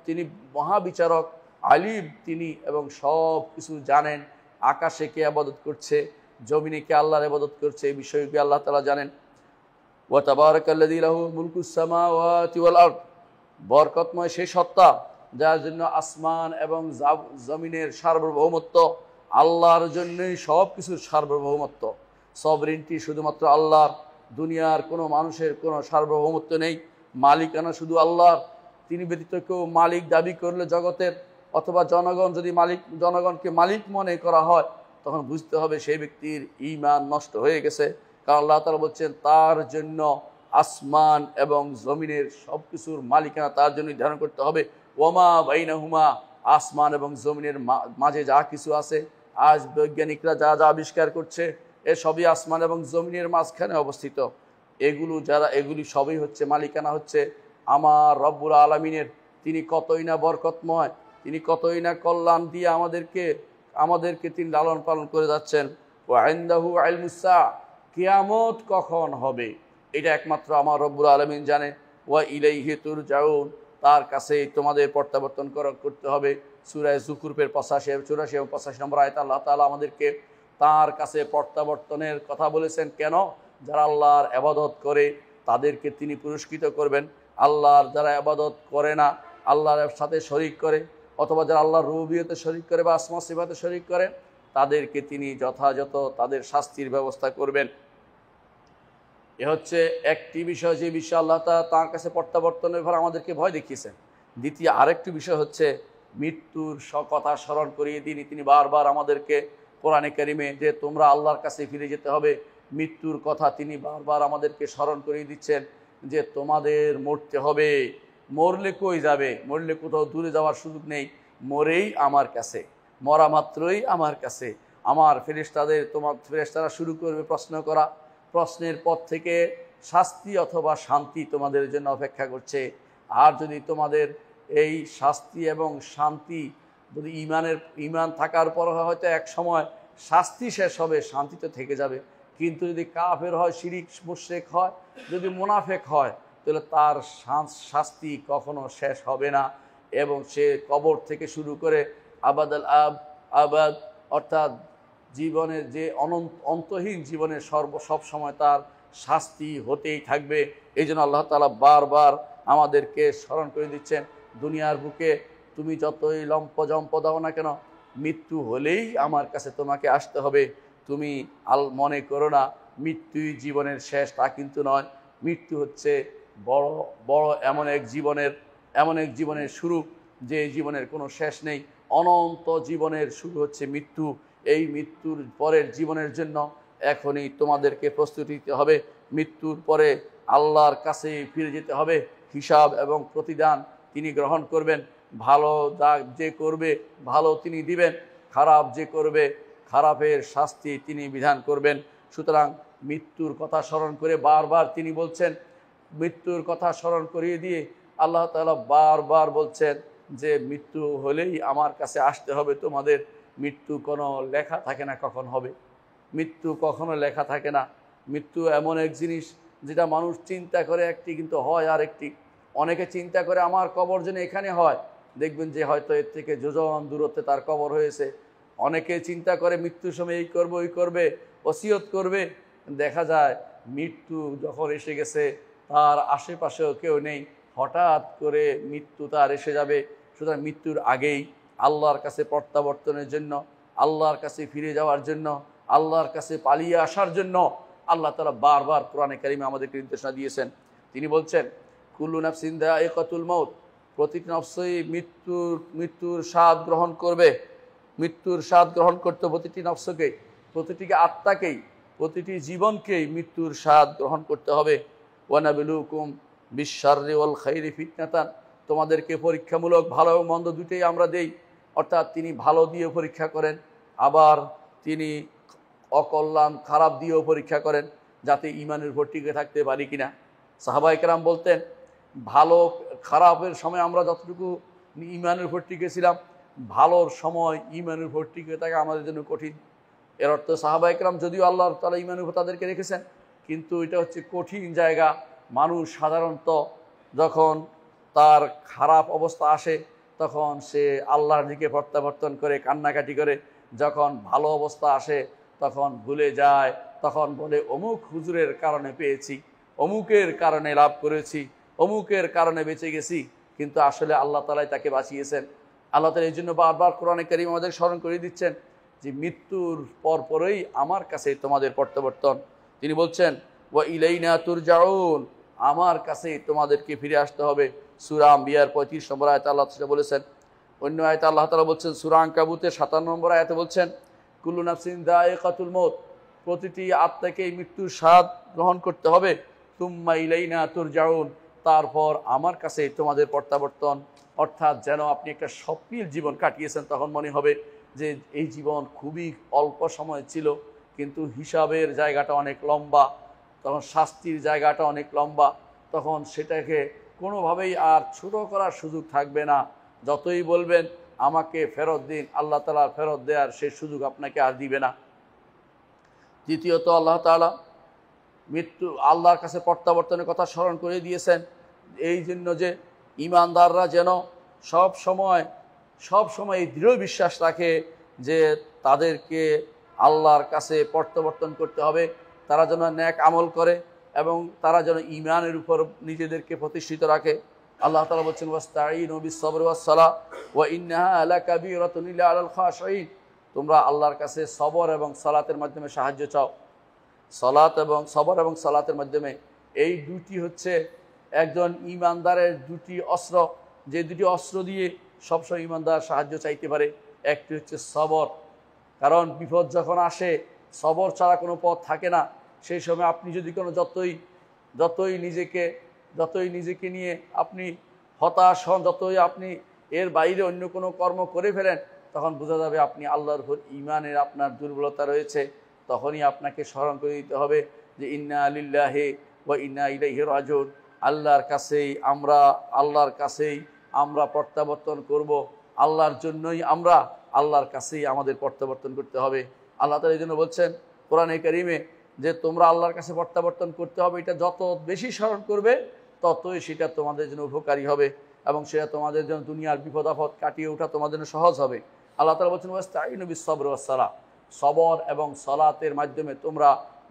তিনি মহাবিচারক, আলিম তিনি এবং সব কিছু জানেন। আকাশে কে ইবাদত করছে, জমিনে কে আল্লাহর ইবাদত করছে, এই বিষয়কে আল্লাহ তাআলা জানেন। ওয়া তাবারাকাল্লাযী লাহু মুলকুস সামাওয়াতি ওয়াল আরদ, বরকতময় সেই সত্তা যার জন্য আসমান এবং জমিনের সার্বভৌমত্ব, আল্লাহর জন্যই সব কিছুর সার্বভৌমত্ব। সভরেন্টি শুধুমাত্র আল্লাহর, দুনিয়ার কোনো মানুষের কোনো সার্বভৌমত্ব নেই। মালিকানা শুধু আল্লাহর। তিনি ব্যতীত কেউ মালিক দাবি করলে জগতের অথবা জনগণ যদি জনগণকে মালিক মনে করা হয়, তখন বুঝতে হবে সেই ব্যক্তির ঈমান নষ্ট হয়ে গেছে। কারণ আল্লাহ তাআলা বলছেন তার জন্য আসমান এবং জমিনের সব কিছুর মালিকানা তার জন্য নির্ধারণ করতে হবে। ওয়ামা বাইনাহুমা, আসমান এবং জমিনের মাঝে যা কিছু আছে, আজ বৈজ্ঞানিকরা যা যা আবিষ্কার করছে, এসবই আসমান এবং জমিনের মাঝখানে অবস্থিত। এগুলি সবই হচ্ছে মালিকানা হচ্ছে আমার রব্বুল আলামিনের। তিনি কতই না বরকতময়, তিনি কতই না কল্যাণ দিয়ে আমাদেরকে তিনি লালন পালন করে যাচ্ছেন। ওয়া ইনদাহু ইলমুস সাআ, কিয়ামত কখন হবে এটা একমাত্র আমার রব্বুল আলামিন জানে। ওয়া ইলাইহি তুরজাউন, তার কাছেই তোমাদের প্রত্যাবর্তন করতে হবে। সূরা যুখরুফের 84 এবং 85 নম্বর আয়াতে আল্লাহ তাআলা আমাদেরকে তার কাছে প্রত্যাবর্তনের কথা বলেছেন। কেন? যারা আল্লাহর ইবাদত করে তাদেরকে তিনি পুরস্কৃত করবেন। আল্লাহর যারা ইবাদত করে না, আল্লাহর সাথে শরীক করে, অথবা যারা আল্লাহর রুবুবিয়তে শরীক করে বা আসমা সিফাতে শরীক করে, তাদেরকে তিনি যথাযথ তাদের শাস্তির ব্যবস্থা করবেন। এ হচ্ছে একটি বিষয়, যে বিষয় আল্লাহ তার কাছে প্রত্যাবর্তনের পর আমাদেরকে ভয় দেখিয়েছেন। দ্বিতীয় আরেকটি বিষয় হচ্ছে মৃত্যুর কথা স্মরণ করিয়ে দিন তিনি বারবার আমাদেরকে কোরআনে কারিমে, যে তোমরা আল্লাহর কাছে ফিরে যেতে হবে। মৃত্যুর কথা তিনি বারবার আমাদেরকে স্মরণ করিয়ে দিচ্ছেন যে তোমাদের মরতে হবে। মরলে কই যাবে? মরলে কোথাও দূরে যাওয়ার সুযোগ নেই, মরেই আমার কাছে, মরা মাত্রই আমার কাছে। আমার ফেরেশতারা শুরু করবে প্রশ্ন করা। প্রশ্নের পর থেকে শাস্তি অথবা শান্তি তোমাদের জন্য অপেক্ষা করছে। আর যদি তোমাদের এই শাস্তি এবং শান্তি যদি ঈমান থাকার পর হয়তো এক সময় শাস্তি শেষ হবে, শান্তি তো থেকে যাবে। কিন্তু যদি কাফের হয়, শিরিক মুশরিক হয়, যদি মুনাফেক হয়, তাহলে তার শাস্তি কখনো শেষ হবে না। এবং সে কবর থেকে শুরু করে আবাদাল আবাদ, অর্থাৎ জীবনের যে অন্তহীন জীবনের সব সময় তার শাস্তি হতেই থাকবে। এই জন্য আল্লাহ তাআলা বারবার আমাদেরকে স্মরণ করে দিচ্ছেন, দুনিয়ার বুকে তুমি যতই লম্পজম্প দাও না কেন, মৃত্যু হলেই আমার কাছে তোমাকে আসতে হবে। তুমি মনে করো না মৃত্যুই জীবনের শেষ, তা কিন্তু নয়। মৃত্যু হচ্ছে বড় বড় এমন এক জীবনের শুরু, যে জীবনের কোনো শেষ নেই। অনন্ত জীবনের শুরু হচ্ছে মৃত্যু। এই মৃত্যুর পরের জীবনের জন্য এখনই তোমাদেরকে প্রস্তুতি নিতে হবে। মৃত্যুর পরে আল্লাহর কাছে ফিরে যেতে হবে। হিসাব এবং প্রতিদান তিনি গ্রহণ করবেন। ভালো যে করবে ভালো তিনি দিবেন, খারাপ যে করবে খারাপের শাস্তি তিনি বিধান করবেন। সুতরাং মৃত্যুর কথা স্মরণ করে বারবার তিনি বলছেন, মৃত্যুর কথা স্মরণ করিয়ে দিয়ে আল্লাহ তাআলা বারবার বলছেন যে মৃত্যু হলেই আমার কাছে আসতে হবে তোমাদের। মৃত্যু কোনো লেখা থাকে না কখন হবে, মৃত্যু কখনো লেখা থাকে না। মৃত্যু এমন এক জিনিস যেটা মানুষ চিন্তা করে একটি, কিন্তু হয় আর একটি। অনেকে চিন্তা করে আমার কবর যেন এখানে হয়, দেখবেন যে হয়তো এর থেকে যোজন দূরত্বে তার কবর হয়েছে। অনেকে চিন্তা করে মৃত্যুর সময় এই করবে ওই করবে, ওসিয়ত করবে। দেখা যায় মৃত্যু যখন এসে গেছে তার আশেপাশেও কেউ নেই, হঠাৎ করে মৃত্যু তার এসে যাবে। সুতরাং মৃত্যুর আগেই আল্লাহর কাছে প্রত্যাবর্তনের জন্য, আল্লাহর কাছে ফিরে যাওয়ার জন্য, আল্লাহর কাছে পালিয়ে আসার জন্য আল্লাহ তাআলা বারবার কোরআনে কারিমে আমাদেরকে নির্দেশনা দিয়েছেন। তিনি বলছেন কুল্লু নাফসিন যায়িকাতুল মাউত, প্রতিটি নফসই মৃত্যুর স্বাদ গ্রহণ করবে। মৃত্যুর স্বাদ গ্রহণ করতে প্রতিটি নফসকেই, প্রতিটি আত্মাকেই, প্রতিটি জীবনকেই মৃত্যুর স্বাদ গ্রহণ করতে হবে। ওয়ানাবিলুকুম বিশ-শাররি ওয়াল খাইরি ফিতনাতান, তোমাদেরকে পরীক্ষামূলক ভালো এবং মন্দ দুটোই আমরা দেই। অর্থাৎ তিনি ভালো দিয়ে পরীক্ষা করেন, আবার তিনি অকল্যাণ খারাপ দিয়েও পরীক্ষা করেন, যাতে ঈমানের উপর টিকে থাকতে পারি কিনা। সাহাবায়ে কেরাম বলতেন ভালো খারাপের সময় আমরা যতটুকু ঈমানের উপর টিকেছিলাম, ভালোর সময় ঈমানের উপর টিকে থাকা আমাদের জন্য কঠিন। এর অর্থ সাহাবায়ে কেরাম যদিও আল্লাহ তাআলা ঈমানের উপর তাদেরকে রেখেছেন, কিন্তু এটা হচ্ছে কঠিন জায়গা। মানুষ সাধারণত যখন তার খারাপ অবস্থা আসে তখন সে আল্লাহর দিকে প্রত্যাবর্তন করে কান্নাকাটি করে। যখন ভালো অবস্থা আসে তখন ভুলে যায়, তখন বলে অমুক হুজুরের কারণে পেয়েছি, অমুকের কারণে লাভ করেছি, অমুকের কারণে বেঁচে গেছি। কিন্তু আসলে আল্লাহ তাআলাই তাকে বাঁচিয়েছেন। আল্লাহ তাআলা এই জন্য বারবার কোরআনে কারীম আমাদের স্মরণ করে দিচ্ছেন যে মৃত্যুর পরপরই আমার কাছে তোমাদের প্রত্যাবর্তন। তিনি বলছেন ওয়া ইলাইনা তুরজাউন, আমার কাছে তোমাদেরকে ফিরে আসতে হবে। সূরা আম্বিয়ার 35 নম্বর আয়াতে আল্লাহ তাআলা বলেছেন। অন্য আয়াতে আল্লাহ তাআলা বলছেন সূরা আনকাবুতের 57 নম্বর আয়াতে বলছেন কুল্লু নাফসিন যায়িকাতুল মউত, প্রতিটি আত্মাকে মৃত্যুর স্বাদ গ্রহণ করতে হবে। তুম্মা ইলাইনা তুরজাউন, তারপর আমার কাছে তোমাদের প্রত্যাবর্তন। অর্থাৎ যেন আপনি একটা স্বপ্নের জীবন কাটিয়েছেন, তখন মনে হবে যে এই জীবন খুবই অল্প সময় ছিল, কিন্তু হিসাবের জায়গাটা অনেক লম্বা, তখন শাস্তির জায়গাটা অনেক লম্বা। তখন সেটাকে কোনোভাবেই আর ছোট করার সুযোগ থাকবে না। যতই বলবেন আমাকে ফেরত দিন, আল্লাহ তাআলা ফেরত দেওয়ার সেই সুযোগ আপনাকে আর দিবে না। দ্বিতীয়ত আল্লাহ তাআলা মৃত্যু আল্লাহর কাছে প্রত্যাবর্তনের কথা স্মরণ করে দিয়েছেন এই জন্য যে ঈমানদাররা যেন সব সময় এই দৃঢ় বিশ্বাস রাখে যে তাদেরকে আল্লাহর কাছে প্রত্যাবর্তন করতে হবে। তারা যেন নেক আমল করে এবং তারা যেন ঈমানের উপর নিজেদেরকে প্রতিষ্ঠিত রাখে। আল্লাহ তাআলা বলছেন ওয়াস্তাঈনু বিস-সাবরি ওয়াস-সালাহ ওয়া ইন্নাহা লাকাবীরাতুন ইল্লা আলাল খাশিঈন, তোমরা আল্লাহর কাছে সবর এবং সালাতের মাধ্যমে সাহায্য চাও। সবর এবং সালাতের মাধ্যমে, এই দুটি হচ্ছে একজন ঈমানদারের দুটি অস্ত্র, যে দুটি অস্ত্র দিয়ে সবসময় ঈমানদার সাহায্য চাইতে পারে। একটি হচ্ছে সবর, কারণ বিপদ যখন আসে সবর ছাড়া কোনো পথ থাকে না। সেই সময় আপনি যদি কোনো যতই নিজেকে নিয়ে আপনি হতাশ হন, যতই আপনি এর বাইরে অন্য কোনো কর্ম করে ফেলেন, তখন বোঝা যাবে আপনি আল্লাহর উপর ঈমানের আপনার দুর্বলতা রয়েছে। তখনই আপনাকে স্মরণ করে দিতে হবে যে ইন্না লিল্লাহি ওয়া ইন্না ইলাইহি রাজিউন, আল্লাহর কাছেই আমরা প্রত্যাবর্তন করব। আল্লাহর জন্যই আল্লাহর কাছেই আমাদের প্রত্যাবর্তন করতে হবে। আল্লাহ তাআলা এই জন্য বলছেন কোরআনে কারীমে যে তোমরা আল্লাহর কাছে প্রত্যাবর্তন করতে হবে। এটা যত বেশি স্মরণ করবে ততই সেটা তোমাদের জন্য উপকারী হবে এবং সেটা তোমাদের জন্য দুনিয়ার বিপদ আপদ কাটিয়ে ওঠা তোমাদের জন্য সহজ হবে। আল্লাহ তাআলা বলছেন ওয়াস্তাঈনু বিস-সাবরি ওয়াস-সালাহ, সবর এবং সালাতের মাধ্যমে তোমরা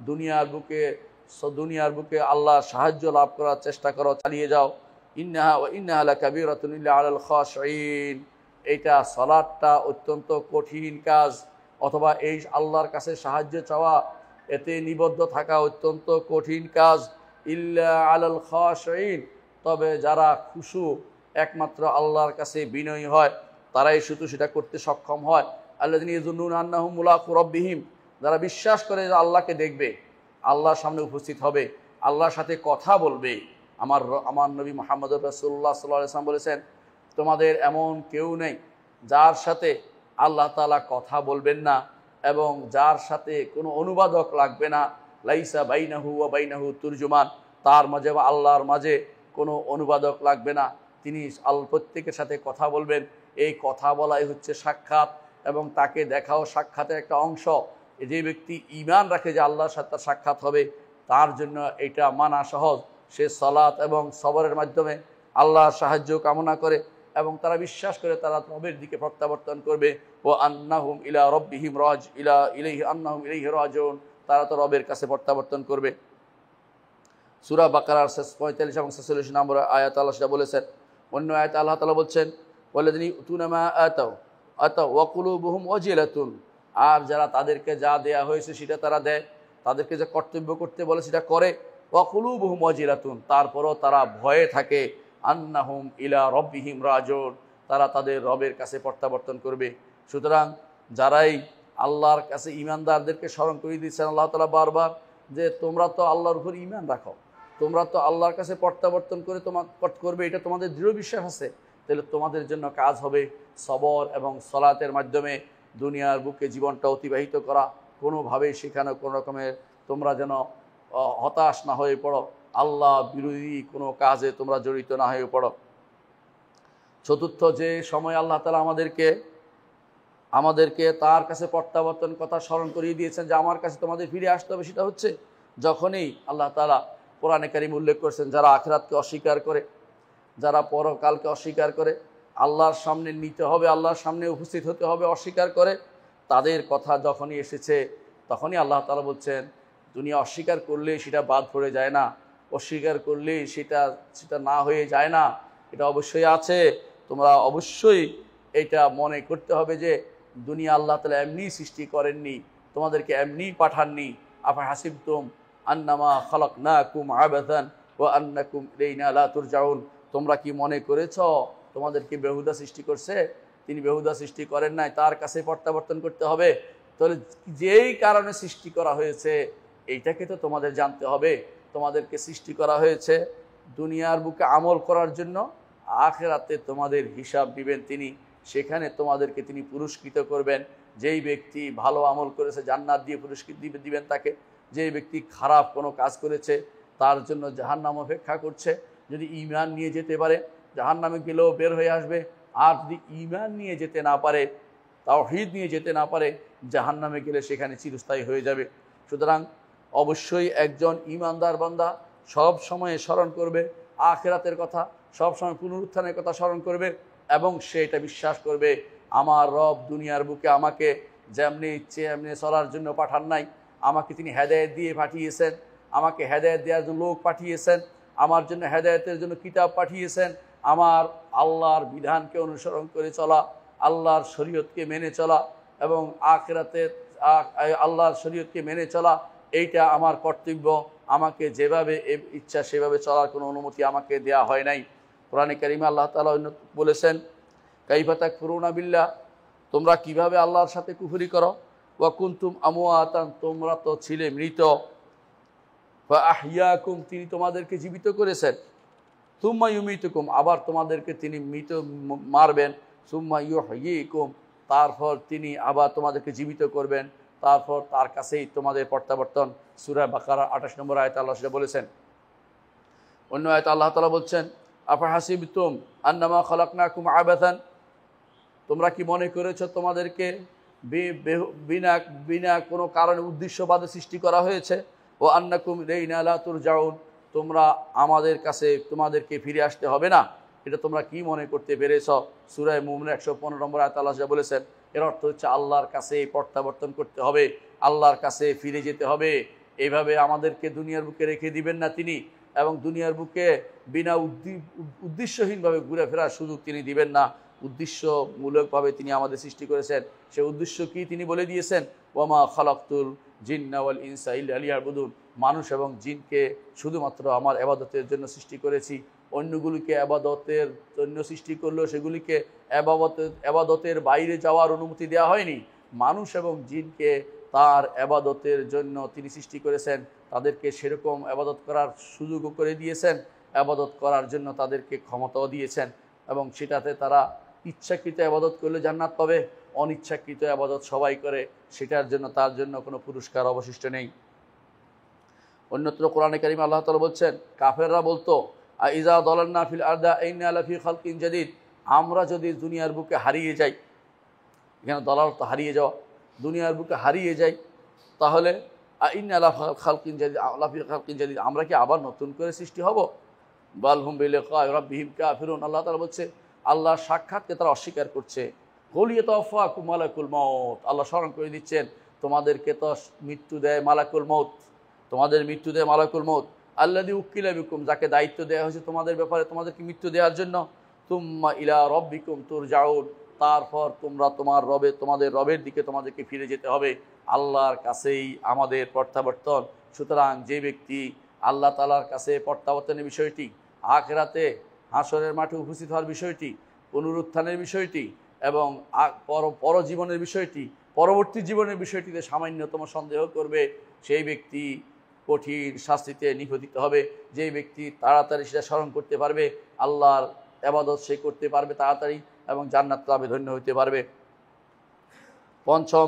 দুনিয়ার বুকে আল্লাহর সাহায্য লাভ করার চেষ্টা করো, চালিয়ে যাও। ইন্নাহা লাকাবীরাতুন ইল্লা আলাল খাশিঈন, এইটা সালাতটা অত্যন্ত কঠিন কাজ, অথবা এই আল্লাহর কাছে সাহায্য চাওয়া, এতে নিবদ্ধ থাকা অত্যন্ত কঠিন কাজ। ইল্লা আলাল খাশিঈন, তবে যারা খুশু একমাত্র আল্লাহর কাছে বিনয়ী হয় তারাই শুধু সেটা করতে সক্ষম হয়। আল্লাযীনা ইয়াযুন্নুনা আন্নাহুম মুলাকু রাব্বিহিম, যারা বিশ্বাস করে যে আল্লাহকে দেখবে, আল্লাহর সামনে উপস্থিত হবে, আল্লাহর সাথে কথা বলবে। আমার নবী মুহাম্মদ রাসূলুল্লাহ সাল্লাল্লাহু আলাইহি ওয়াসাল্লাম বলেছেন তোমাদের এমন কেউ নেই যার সাথে আল্লাহ তাআলা কথা বলবেন না এবং যার সাথে কোনো অনুবাদক লাগবে না। লাইসা বাইনাহু ওয়া বাইনাহু তুরজুমান, তার মাঝে বা আল্লাহর মাঝে কোনো অনুবাদক লাগবে না। তিনি প্রত্যেকের সাথে কথা বলবেন। এই কথা বলাই হচ্ছে সাক্ষাৎ এবং তাকে দেখাও সাক্ষাতের একটা অংশ। যে ব্যক্তি ঈমান রাখে যে আল্লাহর সাথে তার সাক্ষাৎ হবে, তার জন্য এটা মানা সহজ। সে সালাত এবং সবরের মাধ্যমে আল্লাহর সাহায্য কামনা করে এবং তারা বিশ্বাস করে তারা রবের দিকে প্রত্যাবর্তন করবে। ও আন্নাহুম ইলা রব্বিহিম ইলাইহি রাজিউন, তারা তো রবের কাছে প্রত্যাবর্তন করবে। সূরা বাকারার 45 এবং 46 নম্বর আয়াত আল্লাহ সেটা বলেছেন। অন্য আয়াতে আল্লাহ তাআলা বলছেন ওয়াল্লাযীনা ইউতুনা মা আতাও ওয়া কুলুবুহুম ওয়াজিলাতুন, আর যারা তাদেরকে যা দেয়া হয়েছে সেটা তারা দেয়, তাদেরকে যে কর্তব্য করতে বলে সেটা করে। ওয়া কুলুবুহুম ওয়াজিলাতুন, তারপরও তারা ভয়ে থাকে। আন্নাহুম ইলা রব্বিহিম রাজিউন, তারা তাদের রবের কাছে প্রত্যাবর্তন করবে। সুতরাং যারাই আল্লাহর কাছে ঈমানদারদেরকে স্মরণ করে দিচ্ছেন আল্লাহ তাআলা বারবার যে তোমরা তো আল্লাহর উপর ঈমান রাখো, তোমরা তো আল্লাহর কাছে প্রত্যাবর্তন করবে, এটা তোমাদের দৃঢ় বিশ্বাস আছে, তাহলে তোমাদের জন্য কাজ হবে সবর এবং সালাতের মাধ্যমে দুনিয়ার বুকে জীবনটা অতিবাহিত করা। কোনোভাবেই সেখানে কোনো রকমের তোমরা যেন হতাশ না হয়ে পড়ো, আল্লাহ বিরোধী কোনো কাজে তোমরা জড়িত না হয়ে পড়ো। চতুর্থ যে সময় আল্লাহ তাআলা আমাদেরকে তার কাছে প্রত্যাবর্তন কথা স্মরণ করিয়ে দিয়েছেন যে আমার কাছে তোমাদের ফিরে আসতে হবে, সেটা হচ্ছে যখনই আল্লাহ তাআলা কোরআনে কারীম উল্লেখ করেছেন যারা আখিরাতকে অস্বীকার করে, যারা পরকালকে অস্বীকার করে, আল্লাহর সামনে নিতে হবে, আল্লাহর সামনে উপস্থিত হতে হবে অস্বীকার করে, তাদের কথা যখনই এসেছে তখনই আল্লাহ তাআলা বলছেন দুনিয়া অস্বীকার করলে সেটা বাদ পড়ে যায় না, অস্বীকার করলে সেটা না হয়ে যায় না, এটা অবশ্যই আছে। তোমরা অবশ্যই এটা মনে করতে হবে যে দুনিয়া আল্লাহ তাআলা এমনি সৃষ্টি করেননি, তোমাদেরকে এমনি পাঠাননি। আফা হাসিবতুম আন্নামা খালাকনাকুম আবাসান ওয়া আন্নাকুম ইলাইনা লা তুরজাউন, তোমরা কি মনে করেছ তোমাদেরকে বেহুদা সৃষ্টি করছে? তিনি বেহুদা সৃষ্টি করেন নাই, তার কাছে প্রত্যাবর্তন করতে হবে। তাহলে যেই কারণে সৃষ্টি করা হয়েছে এইটাকে তো তোমাদের জানতে হবে। তোমাদেরকে সৃষ্টি করা হয়েছে দুনিয়ার বুকে আমল করার জন্য, আখিরাতে তোমাদের হিসাব দিবেন তিনি, সেখানে তোমাদেরকে তিনি পুরস্কৃত করবেন। যেই ব্যক্তি ভালো আমল করেছে জান্নাত দিয়ে পুরস্কৃত দিবেন তাকে, যেই ব্যক্তি খারাপ কোনো কাজ করেছে তার জন্য জাহান্নাম অপেক্ষা করছে। যদি ঈমান নিয়ে যেতে পারে জাহান্নামে গেলেও বের হয়ে আসবে, আর যদি ঈমান নিয়ে যেতে না পারে, তাওহীদ নিয়ে যেতে না পারে, জাহান্নামে গেলে সেখানে চিরস্থায়ী হয়ে যাবে। সুতরাং অবশ্যই একজন ঈমানদার বান্দা সব সময় স্মরণ করবে আখিরাতের কথা, সব সময় পুনরুত্থানের কথা স্মরণ করবে, এবং সে এটা বিশ্বাস করবে আমার রব দুনিয়ার বুকে আমাকে যেমনি ইচ্ছে এমনি চলার জন্য পাঠান নাই, আমাকে তিনি হেদায়েত দিয়ে পাঠিয়েছেন, আমাকে হেদায়েত দেওয়ার জন্য লোক পাঠিয়েছেন, আমার জন্য হেদায়েতের জন্য কিতাব পাঠিয়েছেন। আমার আল্লাহর বিধানকে অনুসরণ করে চলা, আল্লাহর শরীয়তকে মেনে চলা এবং আখিরাতে আল্লাহর শরীয়তকে মেনে চলা, এইটা আমার কর্তব্য। আমাকে যেভাবে ইচ্ছা সেভাবে চলার কোনো অনুমতি আমাকে দেয়া হয় নাই। কোরআনে কারিমে আল্লাহ তাআলা বলেছেন কাইফা তাকফুরুনা বিল্লাহ, তোমরা কিভাবে আল্লাহর সাথে কুফরি করো, ওয়া কুনতুম আমওয়াতান, তোমরা তো ছিলে মৃত, ফা আহইয়াকুম, তিনি তোমাদেরকে জীবিত করেছেন, সুম্মা ইউমিতুকুম, আবার তোমাদেরকে তিনি মৃত মারবেন, সুম্মা ইউহয়িকুম, তারপর তিনি আবার তোমাদেরকে জীবিত করবেন, তারপর তার কাছেই তোমাদের প্রত্যাবর্তন। সূরা বাকারা 28 নম্বর আয়াতে আল্লাহ সেটা বলেছেন। অন্য আয়াতে আল্লাহ তাআলা বলছেন আফা হাসিবতুম আন্নামা খালাকনাকুম আবাসান, তোমরা কি মনে করেছো তোমাদেরকে বিনা কোনো কারণে উদ্দেশ্যবাদে সৃষ্টি করা হয়েছে, ও আন্নাকুম ইলাইনা লা তুরজাউন, তোমরা আমাদের কাছে তোমাদেরকে ফিরে আসতে হবে না, এটা তোমরা কি মনে করতে পেরেছ? সূরা মুমিনুন 115 নম্বর আয়াতে আল্লাহ সেটা বলেছেন। এর অর্থ হচ্ছে আল্লাহর কাছে প্রত্যাবর্তন করতে হবে, আল্লাহর কাছে ফিরে যেতে হবে। এইভাবে আমাদেরকে দুনিয়ার বুকে রেখে দিবেন না তিনি, এবং দুনিয়ার বুকে বিনা উদ্দেশ্যহীনভাবে ঘুরে ফেরার সুযোগ তিনি দিবেন না। উদ্দেশ্যমূলকভাবে তিনি আমাদের সৃষ্টি করেছেন। সে উদ্দেশ্য কি তিনি বলে দিয়েছেন, ওয়ামা খালাকতুল জিন্না ওয়াল ইনসা ইল্লা লিয়াবুদুন, মানুষ এবং জিনকে শুধুমাত্র আমার ইবাদতের জন্য সৃষ্টি করেছি। অন্যগুলিকে ইবাদতের জন্য সৃষ্টি করলেও সেগুলিকে ইবাদতের বাইরে যাওয়ার অনুমতি দেওয়া হয়নি। মানুষ এবং জিনকে তার ইবাদতের জন্য তিনি সৃষ্টি করেছেন, তাদেরকে সেরকম ইবাদত করার সুযোগও করে দিয়েছেন, ইবাদত করার জন্য তাদেরকে ক্ষমতাও দিয়েছেন, এবং সেটাতে তারা ইচ্ছাকৃত ইবাদত করলে জান্নাত পাবে, অনিচ্ছাকৃত ইবাদত সবাই করে, সেটার জন্য তার জন্য কোনো পুরস্কার অবশিষ্ট নেই। অন্যত্র কোরআনে কারিমে আল্লাহ তাআলা বলছেন, কাফেররা বলতো আইজা দালালনা ফিল আরদা ইন্না লাফি খালকিন জাদীদ, আমরা যদি দুনিয়ার বুকে হারিয়ে যাই, এখানে দালাল তো হারিয়ে যাওয়া, দুনিয়ার বুকে হারিয়ে যাই, তাহলে ইন্না লাফি খালকিন জাদীদ, আমরা কি আবার নতুন করে সৃষ্টি হব? বাল হুম বিলিকা রাব্বিহিম কাফিরুন, আল্লাহ তাআলা বলছে আল্লাহর সাক্ষাৎকে তারা অস্বীকার করছে। কুল ইয়াতাওয়াফাকুম মালাকুল মাউত, আল্লাহ স্মরণ করে দিচ্ছেন তোমাদেরকে তো মৃত্যু দেয় মালাকুল মউত, তোমাদের মৃত্যু দেয় মালাকুল মউত, আল্লাযী উক্কিলা বিকুম, যাকে দায়িত্ব দেওয়া হয়েছে তোমাদের ব্যাপারে তোমাদেরকে মৃত্যু দেওয়ার জন্য, তুম্মা ইলা রাব্বিকুম তুরজাউন, তারপর তোমরা তোমাদের রবের দিকে তোমাদেরকে ফিরে যেতে হবে, আল্লাহর কাছেই আমাদের প্রত্যাবর্তন। সুতরাং যে ব্যক্তি আল্লাহ তাআলার কাছে প্রত্যাবর্তনের বিষয়টি, আখিরাতে হাসরের মাঠে উপস্থিত হওয়ার বিষয়টি, পুনরুত্থানের বিষয়টি এবং পরজীবনের বিষয়টি, পরবর্তী জীবনের বিষয়টিতে সামান্যতম সন্দেহ করবে, সেই ব্যক্তি কঠিন শাস্তিতে নিপতিত হবে। যে ব্যক্তি তাড়াতাড়ি সেটা স্মরণ করতে পারবে, আল্লাহর ইবাদত সে করতে পারবে তাড়াতাড়ি এবং জান্নাত লাভে ধন্য হতে পারবে। পঞ্চম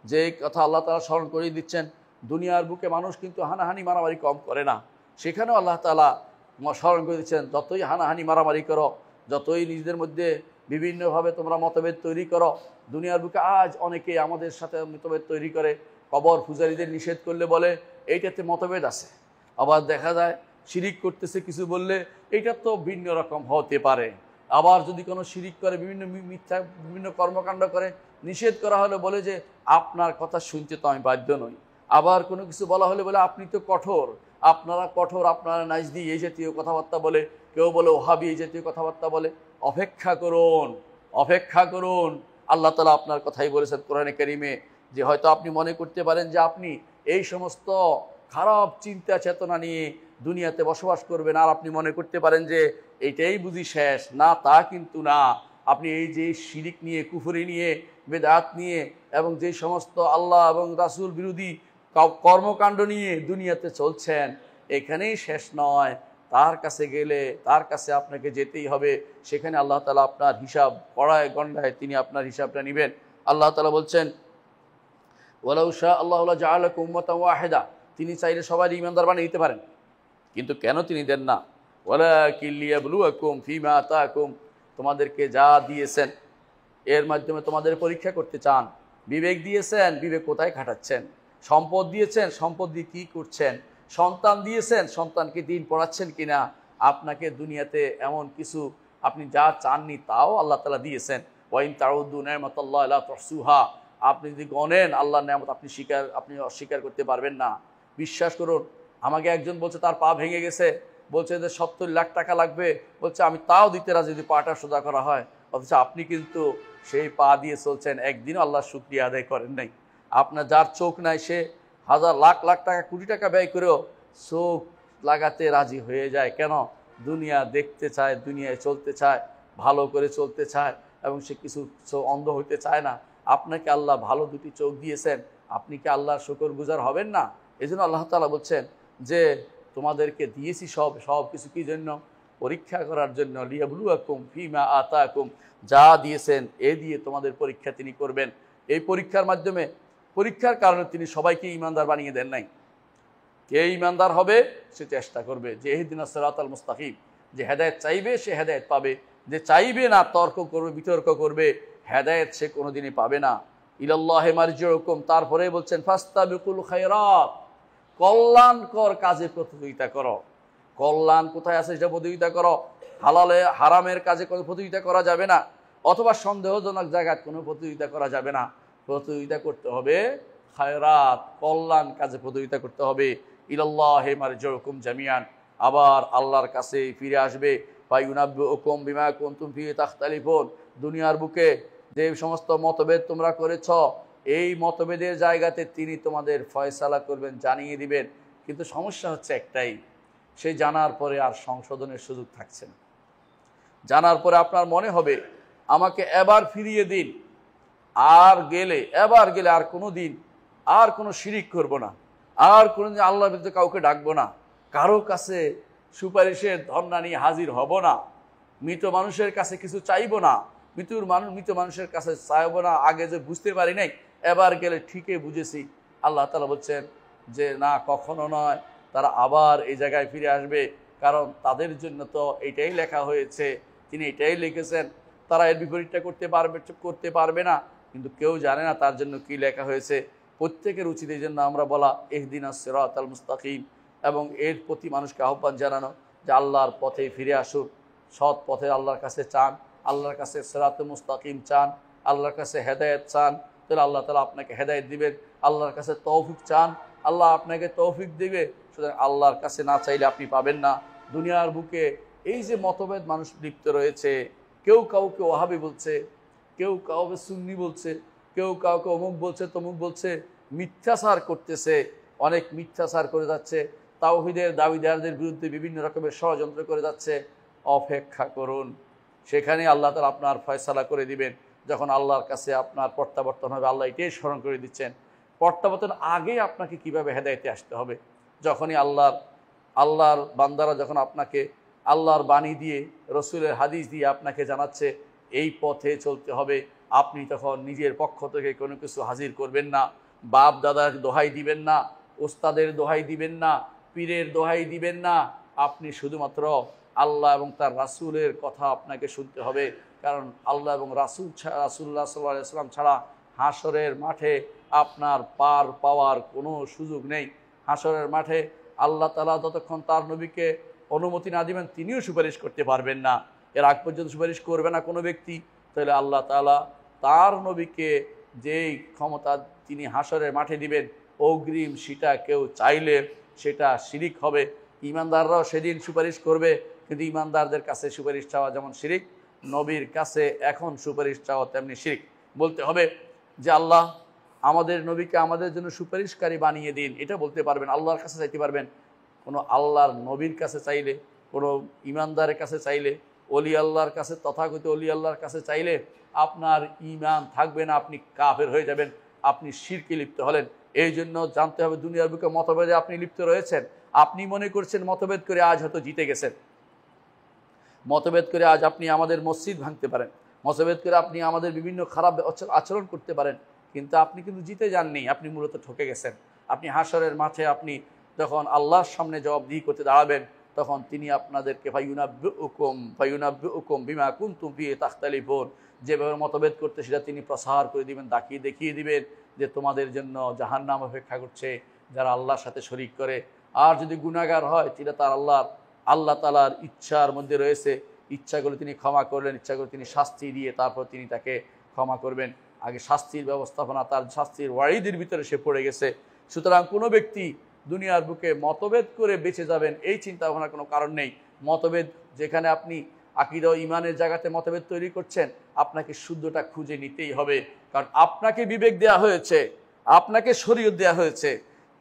যে কথা আল্লাহ তাআলা স্মরণ করিয়ে দিচ্ছেন, দুনিয়ার বুকে মানুষ কিন্তু হানাহানি মারামারি কম করে না, সেখানেও আল্লাহ তাআলা স্মরণ করে দিচ্ছেন যতই হানাহানি মারামারি করো, যতই নিজেদের মধ্যে বিভিন্নভাবে তোমরা মতভেদ তৈরি করো, দুনিয়ার বুকে আজ অনেকে আমাদের সাথে মতভেদ তৈরি করে, কবর পূজারীদের নিষেধ করলে বলে এইটাতে মতভেদ আছে, আবার দেখা যায় শিরিক করতেছে কিছু বললে এইটা তো ভিন্ন রকম হতে পারে, আবার যদি কোনো শিরিক করে, বিভিন্ন কর্মকাণ্ড করে, নিষেধ করা হলে বলে যে আপনার কথা শুনতে তো আমি বাধ্য নই। আবার কোনো কিছু বলা হলে বলে আপনি তো কঠোর, আপনারা কঠোর, আপনারা নাজদি, এই জাতীয় কথাবার্তা বলে। কেউ বলে ওহাবি, এই জাতীয় কথাবার্তা বলে। অপেক্ষা করুন, অপেক্ষা করুন। আল্লাহ তাআলা আপনার কথাই বলেছেন কোরআনে কারিমে, যে হয়তো আপনি মনে করতে পারেন যে আপনি এই সমস্ত খারাপ চিন্তা চেতনা নিয়ে দুনিয়াতে বসবাস করবেন, আর আপনি মনে করতে পারেন যে এইটাই বুঝি শেষ। না, তা কিন্তু না। আপনি এই যে শিরিক নিয়ে, কুফরি নিয়ে, বেদাত নিয়ে এবং যে সমস্ত আল্লাহ এবং রাসূল বিরোধী কর্মকাণ্ড নিয়ে দুনিয়াতে চলছেন, এখানেই শেষ নয়। তার কাছে গেলে, তার কাছে আপনাকে যেতেই হবে। সেখানে আল্লাহ তাআলা আপনার হিসাব কড়ায় গণ্ডায় তিনি আপনার হিসাবটা নেবেন। আল্লাহ তাআলা বলছেন, ওয়ালাউ শা আল্লাহু লাজআলাকুম উম্মাতান ওয়াহিদা, তিনি চাইলে সবাই ঈমানদার বানিয়ে দিতে পারেন, কিন্তু কেন তিনি দেন না? ওয়ালাকিন লিয়াবলুয়াকুম ফীমা আতাকুম, তোমাদেরকে যা দিয়েছেন এর মাধ্যমে তোমাদের পরীক্ষা করতে চান। বিবেক দিয়েছেন, বিবেক কোথায় খাটাচ্ছেন? সম্পদ দিয়েছেন, সম্পদ দিয়ে কী করছেন? সন্তান দিয়েছেন, সন্তানকে দিন পড়াচ্ছেন কিনা? আপনাকে দুনিয়াতে এমন কিছু আপনি যা চাননি তাও আল্লাহ তাআলা দিয়েছেন। ওয়াইন তাউদ্দু নি'মাতাল্লাহি লা তুহসুহা, আপনি যদি গণেন আল্লাহর নেয়ামত, আপনি অস্বীকার করতে পারবেন না। বিশ্বাস করুন, আমাকে একজন বলছে তার পা ভেঙে গেছে, বলছে যে 70 লাখ টাকা লাগবে, বলছে আমি তাও দিতে রাজি যদি পাটা সোজা করা হয়। অথচ আপনি কিন্তু সেই পা দিয়ে চলছেন, একদিনও আল্লাহর শুকরিয়া আদায় করেন নাই। আপনার যার চোখ নাই সে হাজার লাখ লাখ টাকা, কোটি টাকা ব্যয় করেও চোখ লাগাতে রাজি হয়ে যায়। কেন? দুনিয়া দেখতে চায়, দুনিয়ায় চলতে চায়, ভালো করে চলতে চায়, এবং সে কিছু অন্ধ হইতে চায় না। আপনাকে আল্লাহ ভালো দুটি চোখ দিয়েছেন, আপনি কি আল্লাহর শুকরগুজার হবেন না? এই জন্য আল্লাহ তাআলা বলছেন যে তোমাদেরকে দিয়েছি সব কিছু কি জন্য? পরীক্ষা করার জন্য। লিয়াবলুয়াকুম ফীমা আতাকুম, যা দিয়েছেন এ দিয়ে তোমাদের পরীক্ষা তিনি করবেন। এই পরীক্ষার মাধ্যমে, পরীক্ষার কারণে তিনি সবাইকে ঈমানদার বানিয়ে দেন নাই। কে ঈমানদার হবে সে চেষ্টা করবে, যে ইহদিনাস সিরাতাল মুস্তাকিম, যে হেদায়েত চাইবে সে হেদায়েত পাবে, যে চাইবে না, তর্ক করবে, বিতর্ক করবে, হেদায়েত সে কোনোদিনই পাবে না। ইলাল্লাহি মারজিউকুম, তারপরে বলছেন ফাস্তাবিকুল খায়রাত, কল্যাণকর কাজে প্রতিযোগিতা করো। কল্যাণ কোথায় আছে সেটা প্রতিযোগিতা করো। হালালে হারামের কাজে কোনো প্রতিযোগিতা করা যাবে না, অথবা সন্দেহজনক জায়গায় কোনো প্রতিযোগিতা করা যাবে না। প্রতিযোগিতা করতে হবে খায়রাত, কল্যাণ কাজে প্রতিযোগিতা করতে হবে। ইলাল্লাহি মারজিউকুম জামিআন, আবার আল্লাহর কাছে ফিরে আসবে। ফায়ুনাব্বিউকুম বিমা কুনতুম ফিহি তাখতালিফুন, দুনিয়ার বুকে যে সমস্ত মতভেদ তোমরা করেছ, এই মতভেদের জায়গাতে তিনি তোমাদের ফয়সালা করবেন, জানিয়ে দিবেন। কিন্তু সমস্যা হচ্ছে একটাই, সেই জানার পরে আর সংশোধনের সুযোগ থাকছে না। জানার পরে আপনার মনে হবে আমাকে এবার ফিরিয়ে দিন, এবার গেলে আর কোনো দিন আর কোনো শিরিক করব না, আর কোনো দিন আল্লাহর বিরুদ্ধে কাউকে ডাকবো না, কারো কাছে সুপারিশের ধর্ণা নিয়ে হাজির হব না, মৃত মানুষের কাছে কিছু চাইব না, মৃত মানুষের কাছে চাইব না। আগে যে বুঝতে পারি নাই, এবার গেলে ঠিকই বুঝেছি। আল্লাহ তাআলা বলছেন যে না, কখনো নয়, তারা আবার এই জায়গায় ফিরে আসবে, কারণ তাদের জন্য তো এইটাই লেখা হয়েছে, তিনি এটাই লিখেছেন। তারা এর বিপরীতটা করতে পারবে না, কিন্তু কেউ জানে না তার জন্য কি লেখা হয়েছে। প্রত্যেকের উচিত এই জন্য আমরা বলা ইহদিনাস সিরাতাল মুস্তাকিম, এবং এর প্রতি মানুষকে আহ্বান জানানো যে আল্লাহর পথে ফিরে আসুন, সৎ পথে আল্লাহর কাছে চান, আল্লাহর কাছে সিরাতুল মুস্তাকিম চান, আল্লাহর কাছে হেদায়েত চান, তাহলে আল্লাহ তাআলা আপনাকে হেদায়েত দিবেন। আল্লাহর কাছে তৌফিক চান, আল্লাহ আপনাকে তৌফিক দিবে। সুতরাং আল্লাহর কাছে না চাইলে আপনি পাবেন না। দুনিয়ার বুকে এই যে মতভেদ মানুষ লিপ্ত রয়েছে, কেউ কাউকে ওয়াহাবি বলছে, কেউ কাউকে সুন্নি বলছে, কেউ কাউকে অমুক বলছে, তমুক বলছে, মিথ্যাচার করতেছে, অনেক মিথ্যাচার করে যাচ্ছে, তাওহীদের দাবিদারদের বিরুদ্ধে বিভিন্ন রকমের ষড়যন্ত্র করে যাচ্ছে। অপেক্ষা করুন, সেখানে আল্লাহ তাআলা আপনার ফয়সালা করে দিবেন। যখন আল্লাহর কাছে আপনার প্রত্যাবর্তন হবে, আল্লাহ এটাই স্মরণ করে দিচ্ছেন, প্রত্যাবর্তন আগে আপনাকে কিভাবে হেদায়েতে আসতে হবে। যখনই আল্লাহর বান্দারা যখন আপনাকে আল্লাহর বাণী দিয়ে, রসুলের হাদিস দিয়ে আপনাকে জানাচ্ছে এই পথে চলতে হবে, আপনি তখন নিজের পক্ষ থেকে কোনো কিছু হাজির করবেন না, বাপ দাদার দোহাই দিবেন না, ওস্তাদের দোহাই দিবেন না, পীরের দোহাই দিবেন না। আপনি শুধুমাত্র আল্লাহ এবং তার রাসূলের কথা আপনাকে শুনতে হবে, কারণ আল্লাহ এবং রাসূলুল্লাহ সাল্লাল্লাহু আলাইহি ওয়াসাল্লাম ছাড়া হাসরের মাঠে আপনার পার পাওয়ার কোনো সুযোগ নেই। হাসরের মাঠে আল্লাহ তাআলা যতক্ষণ তার নবীকে অনুমতি না দিবেন, তিনিও সুপারিশ করতে পারবেন না। এর আগ পর্যন্ত সুপারিশ করবে না কোনো ব্যক্তি, তাহলে আল্লাহ তাআলা তার নবীকে যেই ক্ষমতা তিনি হাসরের মাঠে দিবেন অগ্রিম, সেটা কেউ চাইলে সেটা শিরিক হবে। ঈমানদাররাও সেদিন সুপারিশ করবে, কিন্তু ঈমানদারদের কাছে সুপারিশ চাওয়া যেমন শিরিক, নবীর কাছে এখন সুপারিশ চাওয়া তেমনি শিরিক। বলতে হবে যে আল্লাহ আমাদের নবীকে আমাদের জন্য সুপারিশকারী বানিয়ে দিন, এটা বলতে পারবেন, আল্লাহর কাছে চাইতে পারবেন। কোনো আল্লাহর নবীর কাছে চাইলে, কোনো ঈমানদারের কাছে চাইলে, অলি আল্লাহর কাছে, তথাকথিত অলি আল্লাহর কাছে চাইলে আপনার ঈমান থাকবে না, আপনি কাফের হয়ে যাবেন, আপনি শিরকে লিপ্ত হলেন। এই জন্য জানতে হবে দুনিয়ার বুকে মতভেদে আপনি লিপ্ত রয়েছেন। আপনি মনে করছেন মতভেদ করে আজ হয়তো জিতে গেছেন, মতভেদ করে আজ আপনি আমাদের মসজিদ ভাঙতে পারেন, মতভেদ করে আপনি আমাদের বিভিন্ন খারাপ আচরণ করতে পারেন, কিন্তু আপনি কিন্তু জিতে যাননি, আপনি মূলত ঠকে গেছেন। আপনি হাসরের মাঠে আপনি যখন আল্লাহর সামনে জবাবদিহি করতে দাঁড়াবেন, তখন তিনি আপনাদেরকে ফায়ুনাব্বিউকুম বিমা কুনতুম ফিহি তাখতালিফুন, যেভাবে মতভেদ করতে সেটা তিনি প্রসার করে দিবেন, দেখিয়ে দিবেন যে তোমাদের জন্য জাহান্নাম অপেক্ষা করছে যারা আল্লাহর সাথে শরীক করে। আর যদি গুনাহগার হয় সেটা তার আল্লাহ তাআলার ইচ্ছার মধ্যে রয়েছে, ইচ্ছাগুলো তিনি ক্ষমা করলেন, ইচ্ছাগুলো তিনি শাস্তি দিয়ে তারপর তিনি তাকে ক্ষমা করবেন। আগে শাস্তির ব্যবস্থাপনা, তার শাস্তির ওয়াইদের ভিতরে সে পড়ে গেছে। সুতরাং কোনো ব্যক্তি দুনিয়ার বুকে মতভেদ করে বেঁচে যাবেন এই চিন্তা ভাবনার কোনো কারণ নেই। মতভেদ যেখানে আপনি আকীদা ও ঈমানের জায়গাতে মতভেদ তৈরি করছেন, আপনাকে শুদ্ধটা খুঁজে নিতেই হবে, কারণ আপনাকে বিবেক দেওয়া হয়েছে, আপনাকে শরীয়ত দেওয়া হয়েছে।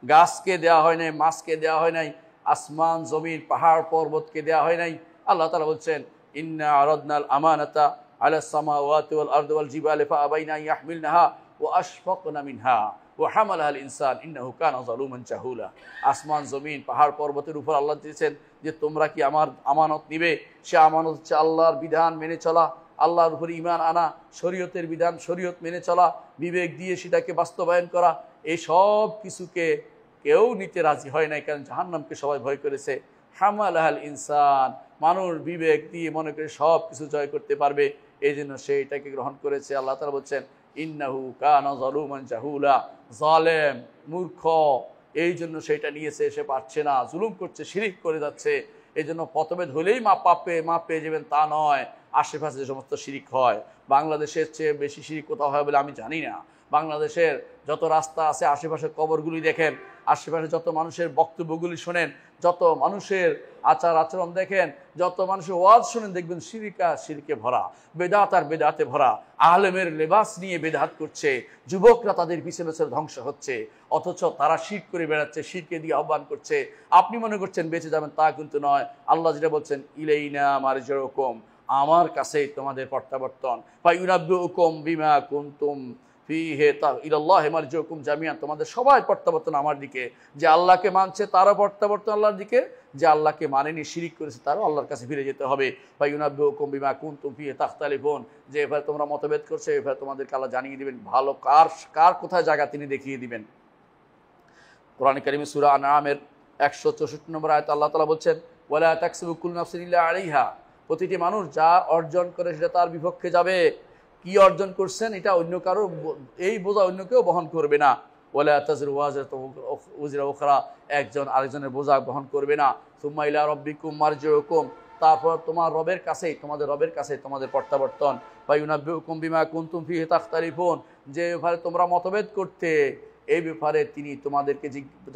গাছকে দেওয়া হয় নাই, মাছকে দেওয়া হয় নাই, আসমান জমিন পাহাড় পর্বতকে দেওয়া হয় নাই। আল্লাহ তাআলা বলছেন ইন্না আরাদনাল আমানাতা আলাস সামাওয়াতি ওয়াল আরদি ওয়াল জিবালি ফাআবাইনা আন ইয়াহমিলনাহা ওয়া আশফাকনা মিনহা ওয়া হামালাহাল ইনসান ইন্নাহু কানা যালুমান জাহুলা। আসমান জমিন পাহাড় পর্বতের উপর আল্লাহ দিয়েছেন যে তোমরা কি আমার আমানত নিবে। সে আমানত হচ্ছে আল্লাহর বিধান মেনে চলা, আল্লাহর উপর ঈমান আনা, শরীয়তের বিধান শরীয়ত মেনে চলা, বিবেক দিয়ে সেটাকে বাস্তবায়ন করা। এই সব কিছুকে কেউ নিতে রাজি হয় নাই, কারণ জাহান্নামকে সবাই ভয় করেছে। হামালাহাল ইনসান, মানুষ বিবেক দিয়ে মনে করে সব কিছু জয় করতে পারবে, এই জন্য সে এটাকে গ্রহণ করেছে। আল্লাহ তাআলা বলছেন ইন্নাহু কানা যালুমান জাহুলা, জালেম মূর্খ, এই জন্য সেটা নিয়েছে, সে পারছে না, জুলুম করছে, শিরিক করে যাচ্ছে। এই জন্য মতভেদ হলেই মাপ পেয়ে যাবেন তা নয়। আশেপাশে যে সমস্ত শিরিক হয়, বাংলাদেশের চেয়ে বেশি শিরিক কোথাও হয় বলে আমি জানি না। বাংলাদেশের যত রাস্তা আছে, আশেপাশের কবরগুলি দেখেন, আশেপাশে যত মানুষের বক্তব্যগুলি শোনেন, যত মানুষের আচার আচরণ দেখেন, যত মানুষের ওয়াজ শোনেন, দেখবেন শিরকে ভরা, বেদাত আর বেদাতে ভরা। আলেমের লেবাস নিয়ে বেদাত করছে, যুবকরা তাদের পিছনে ধ্বংস হচ্ছে, অথচ তারা শিরক করে বেড়াচ্ছে, শিরকে দিয়ে আহ্বান করছে। আপনি মনে করছেন বেঁচে যাবেন, তা কিন্তু নয়। আল্লাহ যেটা বলছেন ইলাইনা মারজিউকুম, আমার কাছেই তোমাদের প্রত্যাবর্তন। ফায়ুনাব্বিউকুম বিমা কুনতুম ফিহি ইলাল্লাহি মারজিউকুম জামিআন, তোমাদের সবাই প্রত্যাবর্তন আমার দিকে। যে আল্লাহকে মানছে তারও প্রত্যাবর্তন আল্লাহর দিকে, যে আল্লাহকে মানেনি শিরিক করেছে তারও আল্লাহর কাছে ফিরে যেতে হবে। ফায়ুনাব্বিউকুম বিমা কুনতুম ফিহি তাখতালিফুন, যে এভাবে তোমরা মতভেদ করছো এভাবে তোমাদেরকে আল্লাহ জানিয়ে দিবেন, ভালো কার কোথায় জায়গা তিনি দেখিয়ে দিবেন। কোরআন কারীমে সূরা আনআমের 164 নম্বর আয়াতে আল্লাহ তাআলা বলছেন ওয়ালা তাকসিবু কুল্লু নাফসিন ইল্লা আলাইহা, প্রতিটি মানুষ যা অর্জন করে সেটা তার বিপক্ষে যাবে। কি অর্জন করছেন এটা অন্য কারো, এই বোঝা অন্য কেউ বহন করবে না। ওয়ালা তাযরু ওয়াজিরাতু উযরা উখরা, একজন আরেকজনের বোঝা বহন করবে না। সুম্মা ইলা রাব্বিকুম মারজিউকুম, তারপর তোমাদের রবের কাছে তোমাদের প্রত্যাবর্তন। ফায়ুনাব্বিউকুম বিমা কুনতুম ফিহি তাখতালিফুন, যে ব্যাপারে তোমরা মতভেদ করতে, এই ব্যাপারে তিনি তোমাদেরকে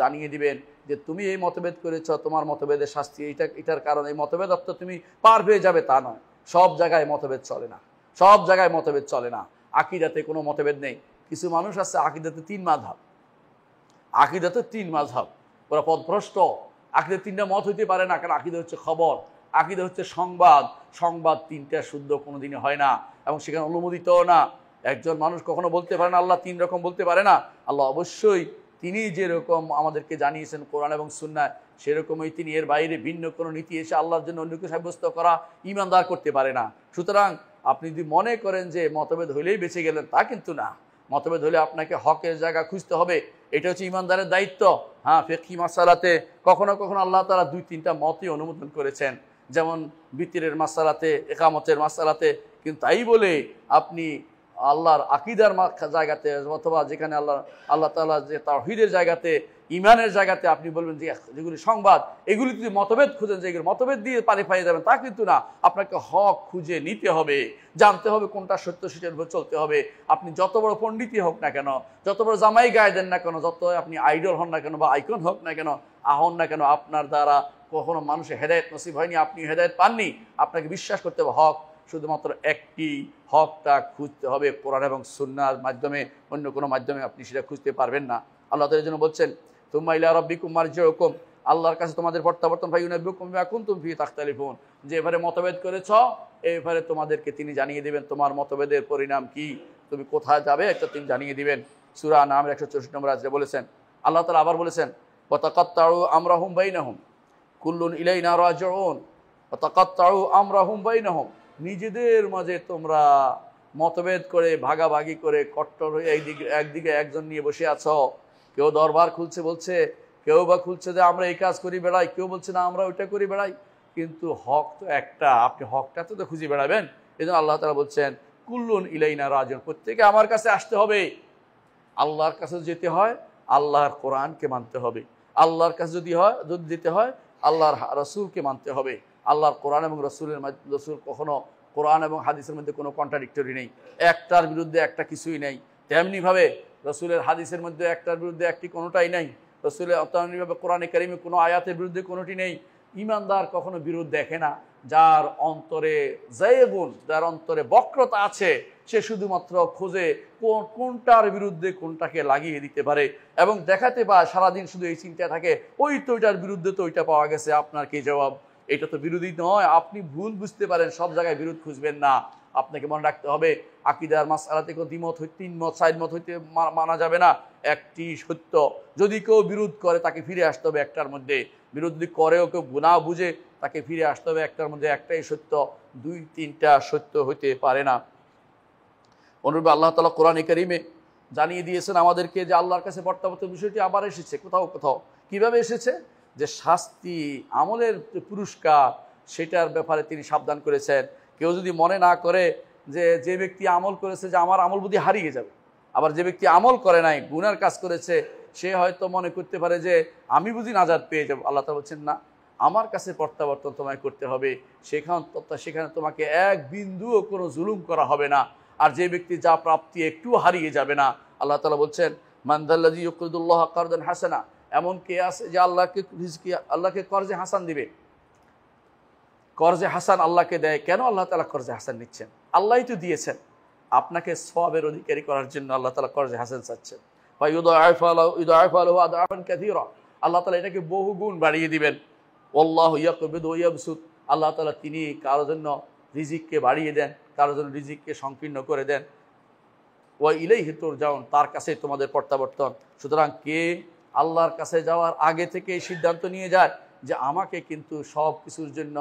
জানিয়ে দিবেন যে তুমি এই মতভেদ করেছ, তোমার মতভেদের শাস্তি এটার কারণে। এই মতভেদ অর্থ তুমি পার পেয়ে যাবে তা নয়। সব জায়গায় মতভেদ চলে না, সব জায়গায় মতভেদ চলে না। আকীদাতে কোনো মতভেদ নেই। কিছু মানুষ আছে আকীদাতে 3 মাযহাব, আকীদাতে 3 মাযহাব, ওরা পথভ্রষ্ট। আকীদা 3টা মত হইতে পারে না, কারণ আকীদা হচ্ছে খবর, আকীদা হচ্ছে সংবাদ। সংবাদ 3টা শুদ্ধ কোনোদিনই হয় না, এবং সেখানে অনুমোদিতও না। একজন মানুষ কখনো বলতে পারে না আল্লাহ 3 রকম, বলতে পারে না। আল্লাহ অবশ্যই তিনি যেরকম আমাদেরকে জানিয়েছেন কোরআন এবং সুন্নাহ, সেরকমই তিনি, এর বাইরে ভিন্ন কোনো নীতি এসে আল্লাহর জন্য অন্যকে সাব্যস্ত করা ঈমানদার করতে পারে না। সুতরাং আপনি যদি মনে করেন যে মতভেদ হইলেই বেঁচে গেলেন, তা কিন্তু না। মতভেদ হলে আপনাকে হকের জায়গা খুঁজতে হবে, এটা হচ্ছে ঈমানদারের দায়িত্ব। হ্যাঁ, ফিকহি মাসালাতে কখনো কখনো আল্লাহ তাআলা 2-3টা মতই অনুমোদন করেছেন, যেমন বিতিরের মাসালাতে, ইকামতের মাসালাতে। কিন্তু তাই বলে আপনি আল্লাহর আকীদার জায়গাতে, অথবা যেখানে আল্লাহ তাআলা যে তাওহীদের জায়গাতে, ইমানের জায়গাতে আপনি বলবেন যে যেগুলি সংবাদ, এগুলি যদি মতভেদ খুঁজেন যে এগুলো মতভেদ দিয়ে পারে পাইয়ে যাবেন, তা কিন্তু না। আপনাকে হক খুঁজে নিতে হবে, জানতে হবে কোনটা সত্য, সেটার উপর চলতে হবে। আপনি যত বড় পণ্ডিতই হোক না কেন, যত বড় জামাই গায়ে দেন না কেন, যত আপনি আইডল হন না কেন বা আইকন হোক না কেন, হন না কেন, আপনার দ্বারা কখনো মানুষের হেদায়েত নসিব হয়নি, আপনি হেদায়েত পাননি। আপনাকে বিশ্বাস করতে হবে হক শুধুমাত্র একটি, হকটা খুঁজতে হবে কোরআন এবং সুন্নাহর মাধ্যমে, অন্য কোনো মাধ্যমে আপনি সেটা খুঁজতে পারবেন না। আল্লাহ তাআলা জন্য বলছেন তুম্মা ইলা রাব্বিকুম মারজিউকুম, আল্লাহর কাছে তোমাদের প্রত্যাবর্তন, ফায়ুনাব্বিউকুম বিমা কুনতুম ফিহি তাখতালিফুন, যে এবারে মতভেদ করেছ এবারে তোমাদেরকে তিনি জানিয়ে দিবেন তোমার মতভেদের পরিণাম কি, তুমি কোথায় যাবে এটা তিনি জানিয়ে দিবেন। সূরা আনআমের 164 নম্বর আয়াতে বলেছেন। আল্লাহ তাআলা আবার বলেছেন ওয়া তাকাত্তাউ আমরাহুম বাইনাহুম কুল্লুন ইলাইনা রাজিউন, ওয়া তাকাত্তাউ আমরাহুম বাইনাহুম, নিজেদের মাঝে তোমরা মতভেদ করে ভাগাভাগি করে কট্টর হয়ে একদিকে একজন নিয়ে বসে আছো। কেউ দরবার খুলছে বলছে, কেউ বা খুলছে যে আমরা এই কাজ করি বেড়াই, কেউ বলছে না আমরা ওইটা করি বেড়াই, কিন্তু হক তো একটা, আপনি হকটা তো খুঁজে বেড়াবেন। এই জন্য আল্লাহ তাআলা বলছেন কুল্লুন ইলাইনা রাজিউন, প্রত্যেকে আমার কাছে আসতে হবে। আল্লাহর কাছে যেতে হয় আল্লাহর কোরআনকে মানতে হবে, আল্লাহর কাছে যদি যেতে হয় আল্লাহর রসুলকে মানতে হবে। আল্লাহর কোরআন এবং রসুল কখনো, কোরআন এবং হাদিসের মধ্যে কোনো কন্ট্রাডিক্টরি নেই, একটার বিরুদ্ধে একটা কিছুই নেই। তেমনিভাবে রসুলের হাদিসের মধ্যে একটার বিরুদ্ধে একটি কোনোটাই নেই। রসুলের তেমনিভাবে কোরআনে কারিমে কোনো আয়াতের বিরুদ্ধে কোনোটি নেই। ইমানদার কখনো বিরোধ দেখে না। যার অন্তরে জায়গুন, যার অন্তরে বক্রতা আছে, সে শুধুমাত্র খোঁজে কোনটার বিরুদ্ধে কোনটাকে লাগিয়ে দিতে পারে এবং দেখাতে পায়। সারাদিন শুধু এই চিন্তা থাকে ওই তো ওইটার বিরুদ্ধে তো ওইটা পাওয়া গেছে, আপনার কি জবাব? এটা তো বিরোধী নয়। আপনি ভুল বুঝতে পারেন, সব জায়গায় বিরোধ খুঁজবেন না। আপনাকে মনে রাখতে হবে আকীদার মাসআলাতে কোনো দ্বিমত হইতে, তিন মত চার মত হইতে মানা যাবে না, একটি সত্য। যদি কেউ বিরোধ করে তাকে ফিরে আসতে হবে একটার মধ্যে, বিরোধ যদি করেও কেউ গুনাহ বুঝে তাকে ফিরে আসতে হবে একটার মধ্যে, একটাই সত্য, দুই তিনটা সত্য হইতে পারে না। অনুরূপে আল্লাহ তাআলা কোরআনে কারিমে জানিয়ে দিয়েছেন আমাদেরকে যে আল্লাহর কাছে প্রত্যাবর্তন বিষয়টি আবার এসেছে কোথাও কোথাও। কিভাবে এসেছে? যে শাস্তি, আমলের পুরস্কার, সেটার ব্যাপারে তিনি সাবধান করেছেন। কেউ যদি মনে না করে যে ব্যক্তি আমল করেছে যে আমার আমল বুদ্ধি হারিয়ে যাবে, আবার যে ব্যক্তি আমল করে নাই, গুনার কাজ করেছে, সে হয়তো মনে করতে পারে যে আমি বুঝি নাজাত পেয়ে যাব। আল্লাহ তাআলা বলছেন না, আমার কাছে প্রত্যাবর্তন তোমায় করতে হবে, সেখানে তোমাকে এক বিন্দুও কোনো জুলুম করা হবে না। আর যে ব্যক্তি যা প্রাপ্তি একটু হারিয়ে যাবে না। আল্লাহ তাআলা বলছেন মান যাল্লাযী ইউকরিদুল্লাহ কারদান হাসানা, এমন কে আছে যে আল্লাহকে কর্জে হাসান দিবে। কর্জে হাসান আল্লাহকে দেয় কেন? আল্লাহ তাআলা কর্জে হাসান নিচ্ছেন, আল্লাহই তো দিয়েছেন। আপনাকে সওয়াবের অধিকারী করার জন্য আল্লাহ তাআলা কর্জে হাসান চাচ্ছেন। ফায়ুদাইফু লাহু আদআফান কাসীরা, আল্লাহ তাআলা এটাকে বহু গুণ বাড়িয়ে দিবেন। আল্লাহু ইয়াকবিদু ওয়া ইয়াবসুত, আল্লাহ তাআলা তিনি কারোর জন্য রিজিককে বাড়িয়ে দেন, কারোর জন্য রিজিককে সংকীর্ণ করে দেন। ওয়া ইলাইহি তুরজাউন, তার কাছে তোমাদের প্রত্যাবর্তন। সুতরাং কে আল্লাহর কাছে যাওয়ার আগে থেকে সিদ্ধান্ত নিয়ে যায় যে আমাকে কিন্তু সব কিছুর জন্য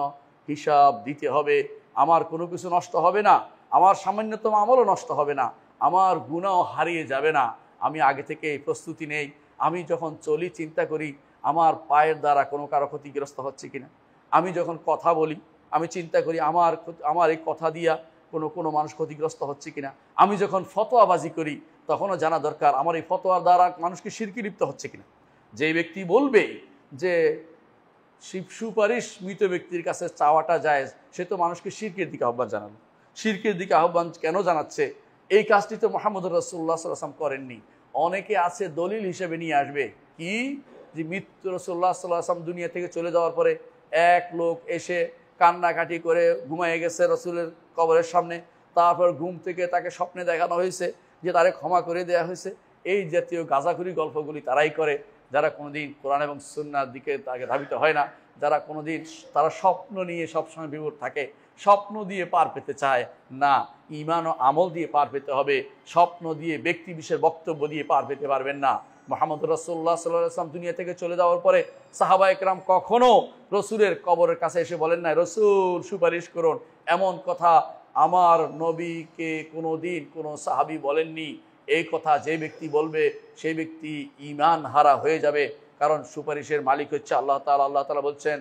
হিসাব দিতে হবে, আমার কোনো কিছু নষ্ট হবে না, আমার সামান্যতম আমলও নষ্ট হবে না, আমার গুনাহও হারিয়ে যাবে না, আমি আগে থেকে প্রস্তুতি নেই। আমি যখন চলি চিন্তা করি আমার পায়ের দ্বারা কোনো কারো ক্ষতিগ্রস্ত হচ্ছে কিনা। আমি যখন কথা বলি আমি চিন্তা করি আমার এই কথা দিয়া কোনো মানুষ ক্ষতিগ্রস্ত হচ্ছে কিনা। আমি যখন ফতোয়াবাজি করি তখনও জানা দরকার আমার এই ফতোয়ার দ্বারা মানুষকে শিরকে লিপ্ত হচ্ছে কিনা। যে ব্যক্তি বলবে যে সুপারিশ মৃত ব্যক্তির কাছে চাওয়াটা জায়েজ, সে তো মানুষকে শিরকের দিকে আহ্বান জানালো। শিরকের দিকে আহ্বান কেন জানাচ্ছে? এই কাজটি তো মুহাম্মদুর রাসূলুল্লাহ সাল্লাল্লাহু আলাইহি ওয়াসাল্লাম করেননি। অনেকে আছে দলিল হিসেবে নিয়ে আসবে কি, যে মৃত্যু রাসূলুল্লাহ সাল্লাল্লাহু আলাইহি ওয়াসাল্লাম দুনিয়া থেকে চলে যাওয়ার পরে এক লোক এসে কান্নাকাটি করে ঘুমায় গেছে রসুলের কবরের সামনে, তারপর ঘুম থেকে তাকে স্বপ্নে দেখানো হয়েছে যে তারে ক্ষমা করে দেওয়া হয়েছে। এই জাতীয় গাঁজাখুরি গল্পগুলি তারাই করে যারা কোনোদিন কোরআন এবং সুন্নাহর দিকে তাকে ধাবিত হয় না, যারা কোনোদিন তারা স্বপ্ন নিয়ে সবসময় বিভোর থাকে, স্বপ্ন দিয়ে পার পেতে চায় না। ঈমান ও আমল দিয়ে পার পেতে হবে, স্বপ্ন দিয়ে ব্যক্তি বিশেষ বক্তব্য দিয়ে পার পেতে পারবেন না। মুহাম্মদ রাসূলুল্লাহ সাল্লাল্লাহু আলাইহি ওয়াসাল্লাম দুনিয়া থেকে চলে যাওয়ার পরে সাহাবায়ে কেরাম কখনো রসুলের কবরের কাছে এসে বলেন না রসুল সুপারিশ করুন, এমন কথা আমার নবীকে কোনো দিন কোনো সাহাবী বলেননি। এই কথা যে ব্যক্তি বলবে সেই ব্যক্তি ঈমান হারা হয়ে যাবে, কারণ সুপারিশের মালিক হচ্ছে আল্লাহ তাআলা। আল্লাহ তাআলা বলছেন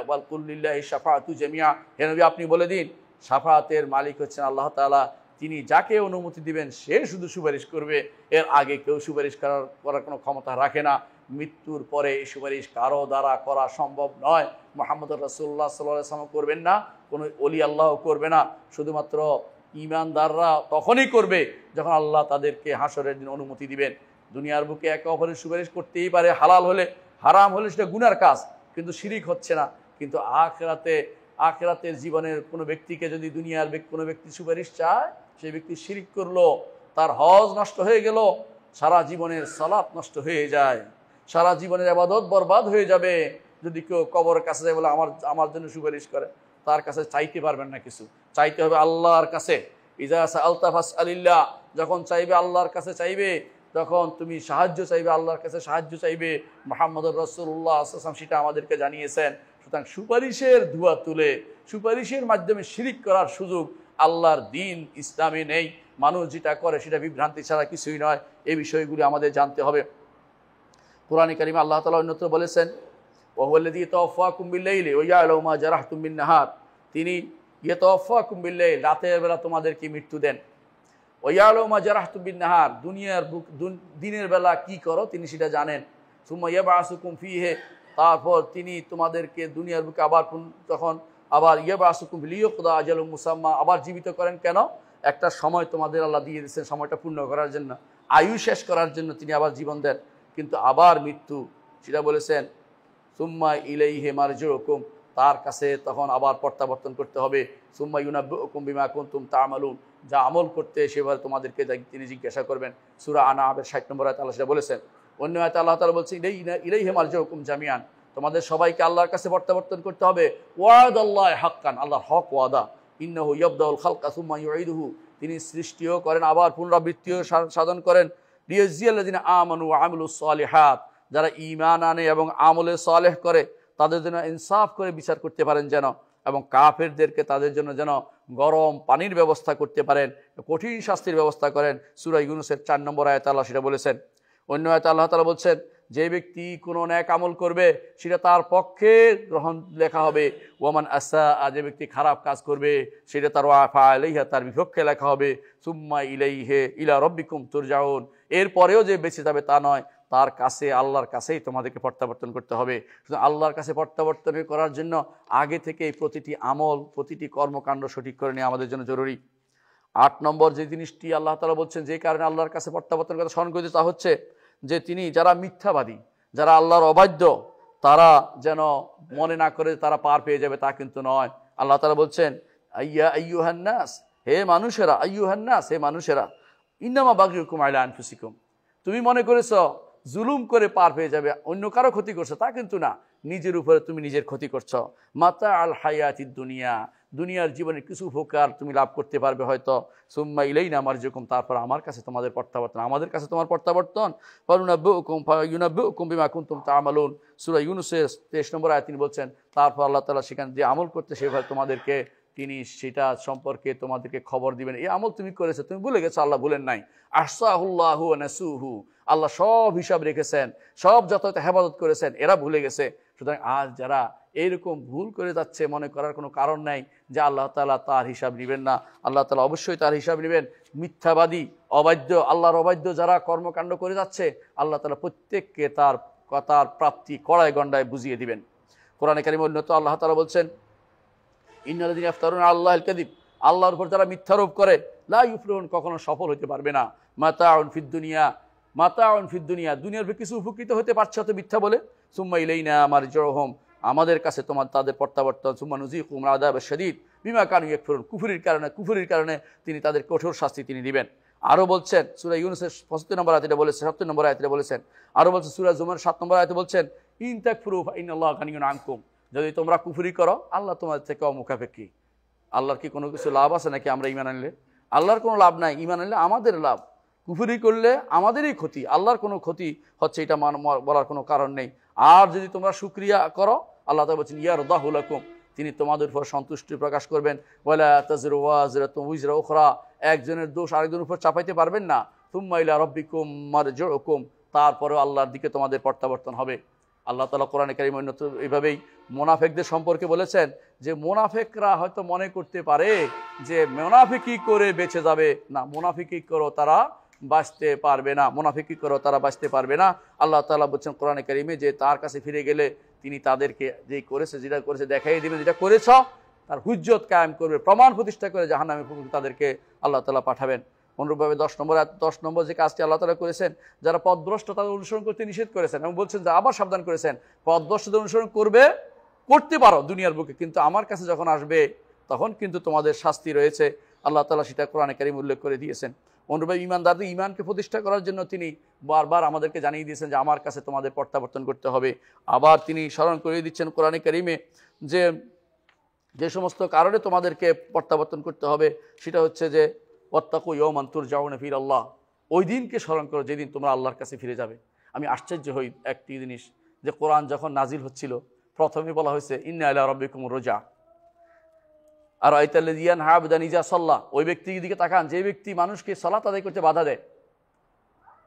বাল কুল লিল্লাহি শাফাআতু জামিআ, হে নবী আপনি বলে দিন শাফাআতের মালিক হচ্ছেন আল্লাহ তাআলা, তিনি যাকে অনুমতি দিবেন সে শুধু সুপারিশ করবে, এর আগে কেউ সুপারিশ করার কোনো ক্ষমতা রাখে না। মৃত্যুর পরে এই সুপারিশ কারো দ্বারা করা সম্ভব নয়। মুহাম্মদ রাসূলুল্লাহ সাল্লাল্লাহু আলাইহি ওয়াসাল্লাম করবেন না, কোনো ওলি আল্লাহ করবে না, শুধুমাত্র ঈমানদাররা তখনই করবে যখন আল্লাহ তাদেরকে হাসরের দিন অনুমতি দিবেন। দুনিয়ার বুকে একে অপরের সুপারিশ করতেই পারে, হালাল হলে, হারাম হলে সেটা গুনার কাজ, কিন্তু শিরিক হচ্ছে না। কিন্তু আখিরাতের জীবনের কোনো ব্যক্তিকে যদি দুনিয়ার কোনো ব্যক্তি সুপারিশ চায়, সেই ব্যক্তি শিরিক করলো, তার হজ নষ্ট হয়ে গেল, সারা জীবনের সালাত নষ্ট হয়ে যায়, সারা জীবনের ইবাদত বরবাদ হয়ে যাবে। যদি কেউ কবরের কাছে যায় বলে আমার জন্য সুপারিশ করে, তার কাছে চাইতে পারবেন না কিছু, চাইতে হবে আল্লাহর কাছে। ইজা সাআলতা ফাসআলিল্লাহ, যখন চাইবে আল্লাহর কাছে চাইবে, তখন তুমি সাহায্য চাইবে, আল্লাহর কাছে সাহায্য চাইবে। মুহাম্মদুর রাসূলুল্লাহ সাল্লাল্লাহু আলাইহি ওয়াসাল্লাম সেটা আমাদেরকে জানিয়েছেন। সুতরাং সুপারিশের ধোঁয়া তুলে সুপারিশের মাধ্যমে শিরিক করার সুযোগ আল্লাহর দিন ইসলামে নেই। মানুষ যেটা করে সেটা বিভ্রান্তি ছাড়া কিছুই নয়। এই বিষয়গুলি আমাদের জানতে হবে। কোরআনে কারিমে আল্লাহ তাআলা অন্যত্র বলেছেন, ওয়াহুয়াল্লাযী ইয়াতাওয়াফাকুম বিল-লাইলি ওয়া ইয়া'লামু মা জারাহতুম বিন-নাহার, তিনি ইয়াতাওয়াফাকুম বিল-লাইল, রাতের বেলা তোমাদেরকে মৃত্যু দেন, ওয়া ইয়া'লামু মা জারাহতুম বিন-নাহার, দিনের বেলা কি করো তিনি সেটা জানেন, সুম্মা ইয়াবআসুকুম ফীহি, তারপর তিনি তোমাদেরকে দুনিয়ার বুকে আবার ইয়াবআসুকুম লিয়াকদা আজালুম মুসাম্মা, আবার জীবিত করেন। কেন? একটা সময় তোমাদের আল্লাহ দিয়ে দিয়েছেন, সময়টা পূর্ণ করার জন্য, আয়ু শেষ করার জন্য তিনি আবার জীবন দেন। কিন্তু আবার মৃত্যু, সেটা বলেছেন সুম্মা ইলাইহি মারজিউকুম, তার কাছে তখন আবার প্রত্যাবর্তন করতে হবে। সুম্মা ইউনাব্বিউকুম বিমা কুনতুম তা'মালুন, যা আমল করতে সেভাবে তোমাদেরকে তিনি জিজ্ঞাসা করবেন। সূরা আনআমের 60 নম্বর আয়াতে আল্লাহ সেটা বলেছেন। অন্য আয়াতে আল্লাহ তাআলা বলছেন ইলাইহি মারজিউকুম জামিআন, তোমাদের সবাইকে আল্লাহর কাছে প্রত্যাবর্তন করতে হবে। ওয়াদাল্লাহি হাক্কান, আল্লাহর হক ওয়াদা। ইন্নাহু ইয়াবদাউল খালকা সুম্মা ইউঈদুহু, তিনি সৃষ্টিও করেন আবার পুনরাবৃত্তিও সাধন করেন। লিয়াজিয়াল্লাযিনা আমানু ওয়া আমিলুস সালিহাত, যারা ঈমান আনে এবং আমলে সালেহ করে তাদের জন্য ইনসাফ করে বিচার করতে পারেন যেন, এবং কাফেরদেরকে তাদের জন্য যেন গরম পানির ব্যবস্থা করতে পারেন, কঠিন শাস্তির ব্যবস্থা করেন। সূরা ইউনূসের 4 নম্বর আয়াতে আল্লাহ সেটা বলেছেন। অন্য আয়াতে আল্লাহ তাআলা বলছেন, যে ব্যক্তি কোনো ন্যাক আমল করবে সেটা তার পক্ষে গ্রহণ লেখা হবে, ওয়ামান আসা, যে ব্যক্তি খারাপ কাজ করবে সেটা তার ওয়াফা আলাইহা, তার বিপক্ষে লেখা হবে। সুম্মা ইলাইহি ইলা রাব্বিকুম তুরজাউন, এরপরেও যে বেঁচে যাবে তা নয়, তার কাছে আল্লাহর কাছেই তোমাদেরকে প্রত্যাবর্তন করতে হবে। শুধু আল্লাহর কাছে প্রত্যাবর্তন করার জন্য আগে থেকেই প্রতিটি আমল, প্রতিটি কর্মকাণ্ড সঠিক করে নেওয়া আমাদের জন্য জরুরি। 8 নম্বর যে জিনিসটি আল্লাহ তাআলা বলছেন যে কারণে আল্লাহর কাছে প্রত্যাবর্তন কথা স্মরণ করে, তা হচ্ছে যে তিনি যারা মিথ্যাবাদী, যারা আল্লাহর অবাধ্য, তারা যেন মনে না করে তারা পার পেয়ে যাবে, তা কিন্তু নয়। আল্লাহ তাআলা বলছেন, আইয়ুহান্নাস, হে মানুষেরা, আইয়ুহান্নাস, হে মানুষেরা, ইন্নামা বাগিউকুম আলা আনফুসিকুম, তুমি মনে করেছ জুলুম করে পার পেয়ে যাবে, অন্য কারো ক্ষতি করছো, তা কিন্তু না, নিজের উপরে তুমি নিজের ক্ষতি করছো। মাতা আল হায়াতিদ দুনিয়া, দুনিয়ার জীবনে কিছু উপকার তুমি লাভ করতে পারবে হয়তো। সুম্মা ইলাইনা মারজিউকুম, তারপর আমার কাছে তোমাদের প্রত্যাবর্তন, আমাদের কাছে তোমার প্রত্যাবর্তন। ফায়ুনাব্বিউকুম বিমা কুনতুম তা'মালুন, সূরা ইউনূসের 23 নম্বর আয়াতে তিনি বলছেন, তারপর আল্লাহ তাআলা সেখানে যে আমল করতে সেভাবে তোমাদেরকে তিনি সেটা সম্পর্কে তোমাদেরকে খবর দিবেন। এই আমল তুমি করেছো, তুমি ভুলে গেছো, আল্লাহ ভুলেন নাই। আহসাহুল্লাহু ওয়া নাসুহু, আল্লাহ সব হিসাব রেখেছেন, সব যথাযথ হেফাজত করেছেন, এরা ভুলে গেছে। সুতরাং আজ যারা এইরকম ভুল করে যাচ্ছে, মনে করার কোনো কারণ নাই যে আল্লাহ তাআলা তার হিসাব নেবেন না। আল্লাহ তাআলা অবশ্যই তার হিসাব নেবেন। মিথ্যাবাদী, অবাধ্য, আল্লাহর অবাধ্য যারা কর্মকাণ্ড করে যাচ্ছে, আল্লাহ তাআলা প্রত্যেককে তার প্রাপ্তি কড়ায় গণ্ডায় বুঝিয়ে দিবেন। কোরআনে কারিমে অন্যত আল্লাহ তাআলা বলছেন, ইন্নাল্লাযীনা ইফতারুনা আলাল্লাহিল কাযিব, আল্লাহর উপর যারা মিথ্যারোপ করে, লা ইউফলিহুন, কখনো সফল হতে পারবে না। মাতাউন ফিদ দুনিয়া, মাতাউন ফিদ দুনিয়া, দুনিয়ার কিছু উপকৃত হতে পারছে তো মিথ্যা বলে। সুম্মা ইলাইনা মারজিউহুম, আমাদের কাছে তাদের প্রত্যাবর্তন। সুম্মা নুযীকুহুম আযাবাশ শাদীদ বিমা কানু ইয়াকফুরুন, কুফরির কারণে তিনি তাদের কঠোর শাস্তি তিনি দিবেন। আরও বলছেন সূরা ইউনূসের 65 নম্বর আয়াতে বলেছেন, 70 নম্বর আয়াতে বলেছেন, আরও বলছেন সূরা জুমার 7 নম্বর আয়াতে বলছেন, ইন তাকফুরু ফা ইন্নাল্লাহা গানিয়্যুন আনকুম, যদি তোমরা কুফরি করো আল্লাহ তোমাদের থেকে অমুখাপেক্ষী। আল্লাহর কি কোনো কিছু লাভ আছে নাকি আমরা ঈমান আনলে? আল্লাহর কোনো লাভ নাই, ঈমান আনলে আমাদের লাভ, কুফরি করলে আমাদেরই ক্ষতি, আল্লাহর কোনো ক্ষতি হচ্ছে এটা বলার কোনো কারণ নেই। আর যদি তোমরা শুকরিয়া করো, আল্লাহ তাআলা বলছেন ইয়ারদাহু লাকুম, তিনি তোমাদের উপর সন্তুষ্টি প্রকাশ করবেন। ওয়ালা তাযিরু ওয়াজিরাতুন উযরা উখরা, একজনের দোষ আরেকজনের উপর চাপাইতে পারবেন না। সুম্মা ইলা রাব্বিকুম মারজিউকুম, তারপরে আল্লাহর দিকে তোমাদের প্রত্যাবর্তন হবে। আল্লাহ তাআলা কোরআনে কারিমে এইভাবেই মুনাফিকদের সম্পর্কে বলেছেন যে মুনাফিকরা হয়তো মনে করতে পারে যে মুনাফিকি করে বেঁচে যাবে, না, মুনাফিকি করো তারা বাঁচতে পারবে না, মুনাফিকি করো তারা বাঁচতে পারবে না। আল্লাহ তাআলা বলছেন কোরআনে কারিমে যে তার কাছে ফিরে গেলে তিনি তাদেরকে যেই করেছে, যেটা করেছে দেখাই দিবেন, যেটা করেছ তার হুজ্জত কায়েম করবে, প্রমাণ প্রতিষ্ঠা করে জাহান্নামে তাদেরকে আল্লাহ তাআলা পাঠাবেন। অনুরূপভাবে 10 নম্বর যে কাজটি আল্লাহ তাআলা করেছেন, যারা পথভ্রষ্ট তাদের অনুসরণ করতে নিষেধ করেছেন এবং বলছেন যে আবার সাবধান করেছেন, পথভ্রষ্টদের অনুসরণ করতে পারো দুনিয়ার বুকে, কিন্তু আমার কাছে যখন আসবে তখন কিন্তু তোমাদের শাস্তি রয়েছে। আল্লাহ তাআলা সেটা কোরআনে কারিম উল্লেখ করে দিয়েছেন। অনুরূপভাবে ঈমানদারদের ঈমানকে প্রতিষ্ঠা করার জন্য তিনি বারবার আমাদেরকে জানিয়ে দিয়েছেন যে আমার কাছে তোমাদের প্রত্যাবর্তন করতে হবে। আবার তিনি স্মরণ করিয়ে দিচ্ছেন কোরআনে কারিমে যে সমস্ত কারণে তোমাদেরকে প্রত্যাবর্তন করতে হবে, সেটা হচ্ছে যে ওয়াত্তাকু ইয়াওমান তুরজাউনা ফিহি ইলাল্লাহ, ওই দিনকে স্মরণ করো যেদিন তোমরা আল্লাহর কাছে ফিরে যাবে। আমি আশ্চর্য হই একটি জিনিস, যে কোরআন যখন নাজিল হচ্ছিল প্রথমে বলা হয়েছে ইন্না ইলা রাব্বিকুমুর রুজা, আর আইতাল্লাযী ইয়ানহা আবদান ইযা সাল্লা, ওই ব্যক্তির দিকে তাকান যে ব্যক্তি মানুষকে সালাত আদায় করতে বাধা দেয়।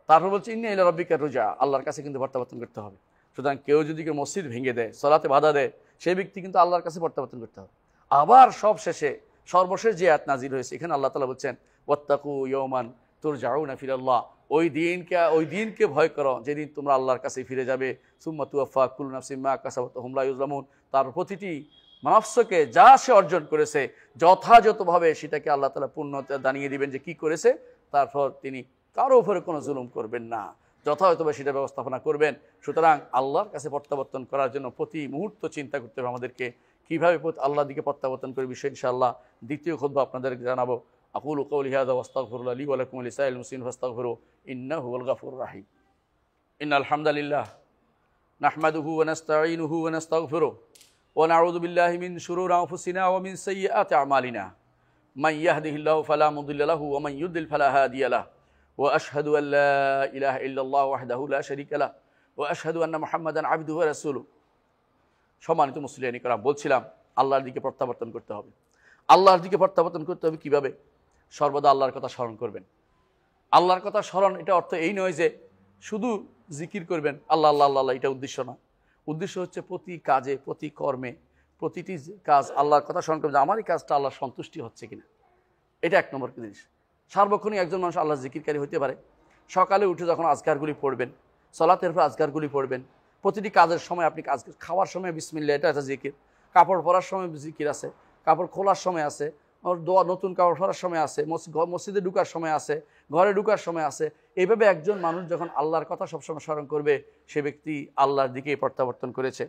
তারপর বলছে ইন্না ইলা রাব্বিকা রুজা, আল্লাহর কাছে কিন্তু প্রত্যাবর্তন করতে হবে। সুতরাং কেউ যদি মসজিদ ভেঙে দেয়, সালাতে বাধা দেয়, সেই ব্যক্তি কিন্তু আল্লাহর কাছে প্রত্যাবর্তন করতে হবে। আবার সর্বশেষ যে আয়াত নাজিল হয়েছে, এখানে আল্লাহ তাআলা বলছেন ওয়াত্তাকু ইয়াওমান তুরজাউনা ফিহি ইলাল্লাহ, ওই দিনকে ভয় করো যেদিন তোমরা আল্লাহর কাছে ফিরে যাবে। সুম্মা তুওয়াফা কুল্লু নাফসিন মা কাসাবাত ওয়া হুম লা ইউযলামুন, তার প্রতিটি মানুষকে যা সে অর্জন করেছে যথাযথভাবে সেটাকে আল্লাহ তাআলা পূর্ণতা দানিয়ে দিবেন যে কি করেছে। তারপর তিনি কারো উপরে কোনো জুলুম করবেন না, যথাযথভাবে সেটা ব্যবস্থাপনা করবেন। সুতরাং আল্লাহর কাছে প্রত্যাবর্তন করার জন্য প্রতি মুহূর্ত চিন্তা করতে হবে আমাদেরকে কীভাবে আল্লাহর দিকে প্রত্যাবর্তন করে বিষয় ইনশাআল্লাহ দ্বিতীয় খুতবা আপনাদেরকে জানাবো। আকুলু কওলি হাযা ওয়াস্তাগফিরুল্লাহ লি ওয়া লাকুম ওয়া লিসাইরিল মুসলিমিন ফাস্তাগফিরুহু ইন্নাহু হুয়াল গাফুরুর রাহিম। ইন্নাল হামদালিল্লাহ নাহমাদুহু ওয়া নাস্তাঈনুহু ওয়া নাস্তাগফিরুহু ওয়া নাউযু বিল্লাহি মিন শুরুরি আনফুসিনা ওয়া মিন সাইয়্যাতি আমালিনা মান ইয়াহদিহিল্লাহু ফালা মুদিল্লা লাহু ওয়া মান ইউদ্লিল ফালা হাদিয়া লাহু ওয়া আশহাদু আল লা ইলাহা ইল্লাল্লাহু ওয়াহদাহু লা শারীকা লাহু ওয়া আশহাদু আন্না মুহাম্মাদান আবদুহু ওয়া রাসূলুহু। সম্মানিত মুসলিম কিরাম, বলছিলাম আল্লাহর দিকে প্রত্যাবর্তন করতে হবে। আল্লাহর দিকে প্রত্যাবর্তন করতে হবে কিভাবে? সর্বদা আল্লাহর কথা স্মরণ করবেন। আল্লাহর কথা স্মরণ, এটা অর্থ এই নয় যে শুধু জিকির করবেন আল্লাহ আল্লাহ আল্লাহ, এটা উদ্দেশ্য না। উদ্দেশ্য হচ্ছে প্রতি কাজে, প্রতি কর্মে, প্রতিটি কাজ আল্লাহর কথা স্মরণ করবেন, আমার এই কাজটা আল্লাহর সন্তুষ্টি হচ্ছে কিনা। এটা এক নম্বর জিনিস। সার্বক্ষণিক একজন মানুষ আল্লাহর জিকিরকারী হতে পারে। সকালে উঠে যখন আজকারগুলি পড়বেন, সালাতের পর আজকারগুলি পড়বেন, প্রতিটি কাজের সময় আপনি কাজ, খাওয়ার সময় বিসমিল্লাহ, এটা একটা জিকির। কাপড় পরার সময় জিকির আছে, কাপড় খোলার সময় আছে, দোয়া, নতুন কাপড় পরার সময় আছে, মসজিদে ঢুকার সময় আছে, ঘরে ঢুকার সময় আছে। এইভাবে একজন মানুষ যখন আল্লাহর কথা সবসময় স্মরণ করবে, সে ব্যক্তি আল্লাহর দিকেই প্রত্যাবর্তন করেছে।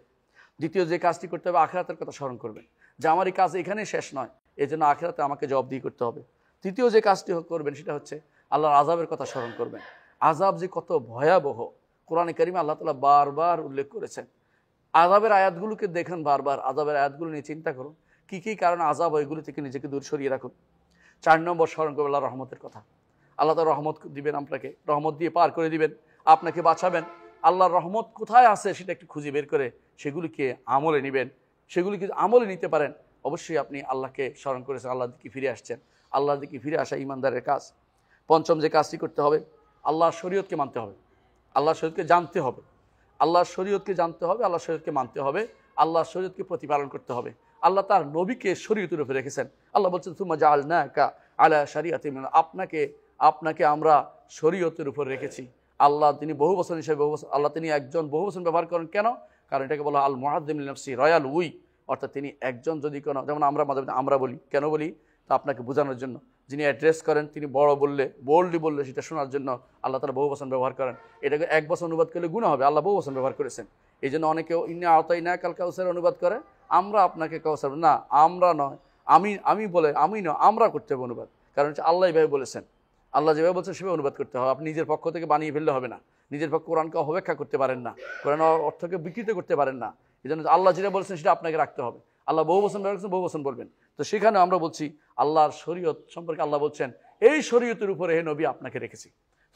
দ্বিতীয় যে কাজটি করতে হবে, আখিরাতের কথা স্মরণ করবেন যে আমার এই কাজ এখানেই শেষ নয়, এই জন্য আখিরাতে আমাকে জবাবদিহি করতে হবে। তৃতীয় যে কাজটি করবেন সেটা হচ্ছে আল্লাহর আযাবের কথা স্মরণ করবেন। আযাব যে কত ভয়াবহ কোরআনে কারিমে আল্লাহ তাআলা বারবার উল্লেখ করেছেন। আযাবের আয়াতগুলোকে দেখেন, বারবার আযাবের আয়াতগুলো নিয়ে চিন্তা করুন কী কী কারণে আযাব, ওইগুলো থেকে নিজেকে দূর সরিয়ে রাখুন। 4 নম্বর স্মরণ করবেন আল্লাহর রহমতের কথা। আল্লাহ তাআলা রহমত দিবেন, আপনাকে রহমত দিয়ে পার করে দিবেন, আপনাকে বাঁচাবেন। আল্লাহর রহমত কোথায় আছে সেটা একটু খুঁজে বের করে সেগুলিকে আমলে নেবেন। সেগুলিকে আমলে নিতে পারেন, অবশ্যই আপনি আল্লাহকে স্মরণ করেছেন, আল্লাহর দিকে ফিরে আসছেন। আল্লাহর দিকে ফিরে আসা ঈমানদারের কাজ। 5ম যে কাজটি করতে হবে, আল্লাহর শরীয়তকে মানতে হবে, আল্লাহর শরীয়তকে জানতে হবে, আল্লাহর শরীয়তকে জানতে হবে, আল্লাহর শরীয়তকে মানতে হবে, আল্লাহর শরীয়তকে প্রতিপালন করতে হবে। আল্লাহ তার নবীকে শরীয়তের উপরে রেখেছেন। আল্লাহ বলছেন সুম্মা জাআলনাকা আলা শারিআতিন মিন, আপনাকে আমরা শরীয়তের উপর রেখেছি। আল্লাহ তিনি বহু বচন হিসেবে আল্লাহ তিনি একজন বহু বচন ব্যবহার করেন। কেন? কারণ এটাকে বলা আল মুআযযিম লিনাফসি, রয়াল উই, অর্থাৎ তিনি একজন যদি কোনো, যেমন আমরা মাঝে মাঝে আমরা বলি, কেন বলি তা আপনাকে বোঝানোর জন্য। যিনি অ্যাড্রেস করেন তিনি বড় বললে, বোল্ডলি বললে সেটা শোনার জন্য আল্লাহ তাআলা বহু বচন ব্যবহার করেন। এটাকে এক বচন অনুবাদ করলে গুনাহ হবে, আল্লাহ বহু বচন ব্যবহার করেছেন। এই জন্য অনেকেও ইন্না আতাইনাকাল কাউসার অনুবাদ করে আমরা আপনাকে কাউসার, না, আমরা নয়, আমি বলে, আমি নয়, আমরা করতে হবে অনুবাদ। কারণ হচ্ছে আল্লাহ এভাবে বলেছেন, আল্লাহ যেভাবে বলছেন সেভাবে অনুবাদ করতে হবে। আপনি নিজের পক্ষ থেকে বানিয়ে ফেললে হবে না, নিজের পক্ষে কোরআনকে অপব্যাখ্যা করতে পারেন না, কোরআন অর্থকে বিকৃত করতে পারেন না। এই জন্য আল্লাহ যেটা বলেছেন সেটা আপনাকে রাখতে হবে। আল্লাহ বহু বচন ব্যবহার করছেন, বহু বচন বলবেন। তো সেখানে আমরা বলছি আল্লাহর শরীয়ত সম্পর্কে আল্লাহ বলছেন এই শরীয়তের উপরে হে নবী আপনাকে রেখেছি।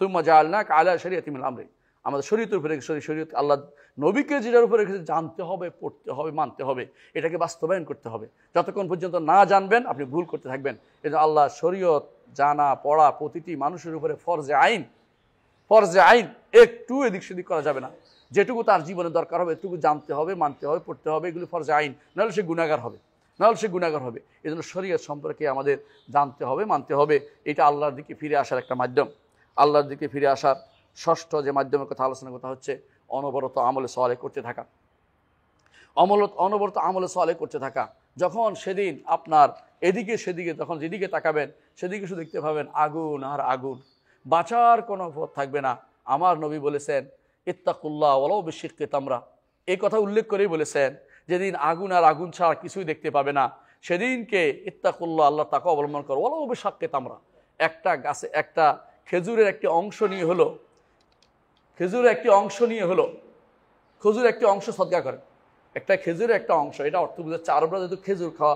সুম্মা জাআলনাকা আলা শারিআতিন মিনাল আমরি, আমাদের শরীয়তের উপরে শরীয়ত আল্লাহ নবীকে যেটার উপরে রেখেছে জানতে হবে, পড়তে হবে, মানতে হবে, এটাকে বাস্তবায়ন করতে হবে। যতক্ষণ পর্যন্ত না জানবেন আপনি ভুল করতে থাকবেন। এই জন্য আল্লাহ শরীয়ত জানা পড়া প্রতিটি মানুষের উপরে ফরজে আইন, একটু এদিক সেদিক করা যাবে না। যেটুকু তার জীবনে দরকার হবে এটুকু জানতে হবে, মানতে হবে, পড়তে হবে, এগুলি ফরজে আইন, নাহলে সে গুনাহগার হবে। নাহলে সে গুনাহগার হবে। এই জন্য শরীয়ত সম্পর্কে আমাদের জানতে হবে, মানতে হবে। এটা আল্লাহর দিকে ফিরে আসার একটা মাধ্যম। আল্লাহর দিকে ফিরে আসার ষষ্ঠ যে মাধ্যমের কথা আলোচনা কথা হচ্ছে অনবরত আমলে সালেহ করতে থাকা। অনবরত আমলে সালেহ করতে থাকা। যখন সেদিন আপনার এদিকে সেদিকে যখন যেদিকে তাকাবেন সেদিকে শুধু দেখতে পাবেন আগুন আর আগুন, বাঁচার কোনো পথ থাকবে না। আমার নবী বলেছেন ইত্তাকুল্লাহ ওয়ালাউ বিশিক্কি তামরা, এই কথা উল্লেখ করেই বলেছেন যেদিন আগুন আর আগুন ছাড়া কিছুই দেখতে পাবে না সেদিনকে ইত্তাকুল্লাহ, আল্লাহ তাকে অবলম্বন করো, ওয়ালাউ বিশিক্কি তামরা, একটা গাছে একটা খেজুরের একটি অংশ নিয়ে হলো, খেজুরের একটি অংশ সদকা করেন। একটা খেজুরের একটা অংশ, এটা অর্থ বোঝাচ্ছে আরবরা যেহেতু খেজুর খাওয়া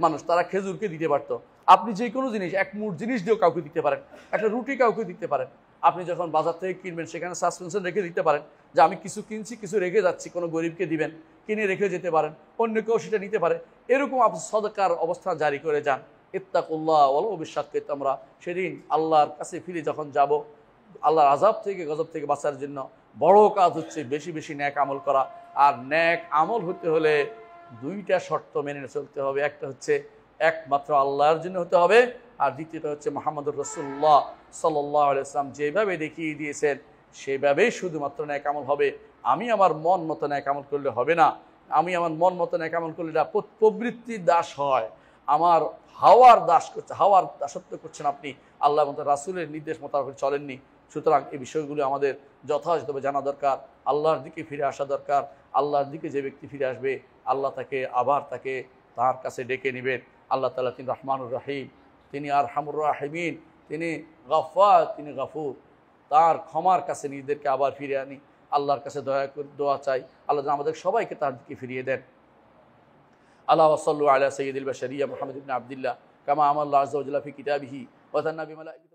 মানুষ, তারা খেজুরকে দিতে পারতো। আপনি যে কোনো জিনিস এক মুঠ জিনিস দিয়েও কাউকে দিতে পারেন, একটা রুটি কাউকে দিতে পারেন। আপনি যখন বাজার থেকে কিনবেন সেখানে সাসপেনশন রেখে দিতে পারেন যে আমি কিছু কিনছি, কিছু রেখে যাচ্ছি, কোনো গরিবকে দিবেন, কিনে রেখে যেতে পারেন, অন্য কেউ সেটা নিতে পারে। এরকম আপনি সদকার অবস্থা জারি করে যান। ইত্তাকুল্লাহ ওয়ালাউ বিশিক্কি তামরা, সেদিন আল্লাহর কাছে ফিরে যখন যাব, আল্লাহর আযাব থেকে গজব থেকে বাঁচার জন্য বড় কাজ হচ্ছে বেশি বেশি নেক আমল করা। আর নেক আমল হতে হলে দুইটা শর্ত মেনে চলতে হবে। একটা হচ্ছে একমাত্র আল্লাহর জন্য হতে হবে, আর দ্বিতীয়টা হচ্ছে মুহাম্মদুর রাসূলুল্লাহ সাল্লাল্লাহু আলাইহি ওয়াসাল্লাম যেভাবে দেখিয়ে দিয়েছেন সেভাবেই শুধুমাত্র নেক আমল হবে। আমি আমার মন মতো নেক আমল করলে হবে না। আমি আমার মন মতো নেক আমল করলে এটা প্রবৃত্তির দাস হয়, আমার হাওয়ার দাস করছে, হাওয়ার দাসত্ব করছেন আপনি, আল্লাহ মতো রাসূলের নির্দেশ মোতাবেক চলেননি। সুতরাং এই বিষয়গুলো আমাদের যথাযথভাবে জানা দরকার। আল্লাহর দিকে ফিরে আসা দরকার। আল্লাহর দিকে যে ব্যক্তি ফিরে আসবে আল্লাহ তাকে আবার তার কাছে ডেকে নেবেন। আল্লাহ তাআলা তিনি রহমানুর রহিম, তিনি আরহামুর রাহিমিন, তিনি গফফার, তিনি গফুর। তার ক্ষমার কাছে নিজেদেরকে আবার ফিরে আনি। আল্লাহর কাছে দোয়া চাই আল্লাহ যেন আমাদের সবাইকে তার দিকে ফিরিয়ে দেন। আল্লাহ ওয়া সাল্লু আলা সাইয়্যিদিল বাশারিয়া মুহাম্মদ ইবনে আবদুল্লাহ কামা আমাল্লাহু আযজা ওয়া জাল্লা ফি কিতাবিহি ওয়া তান্না বিমালাইকাতিহি।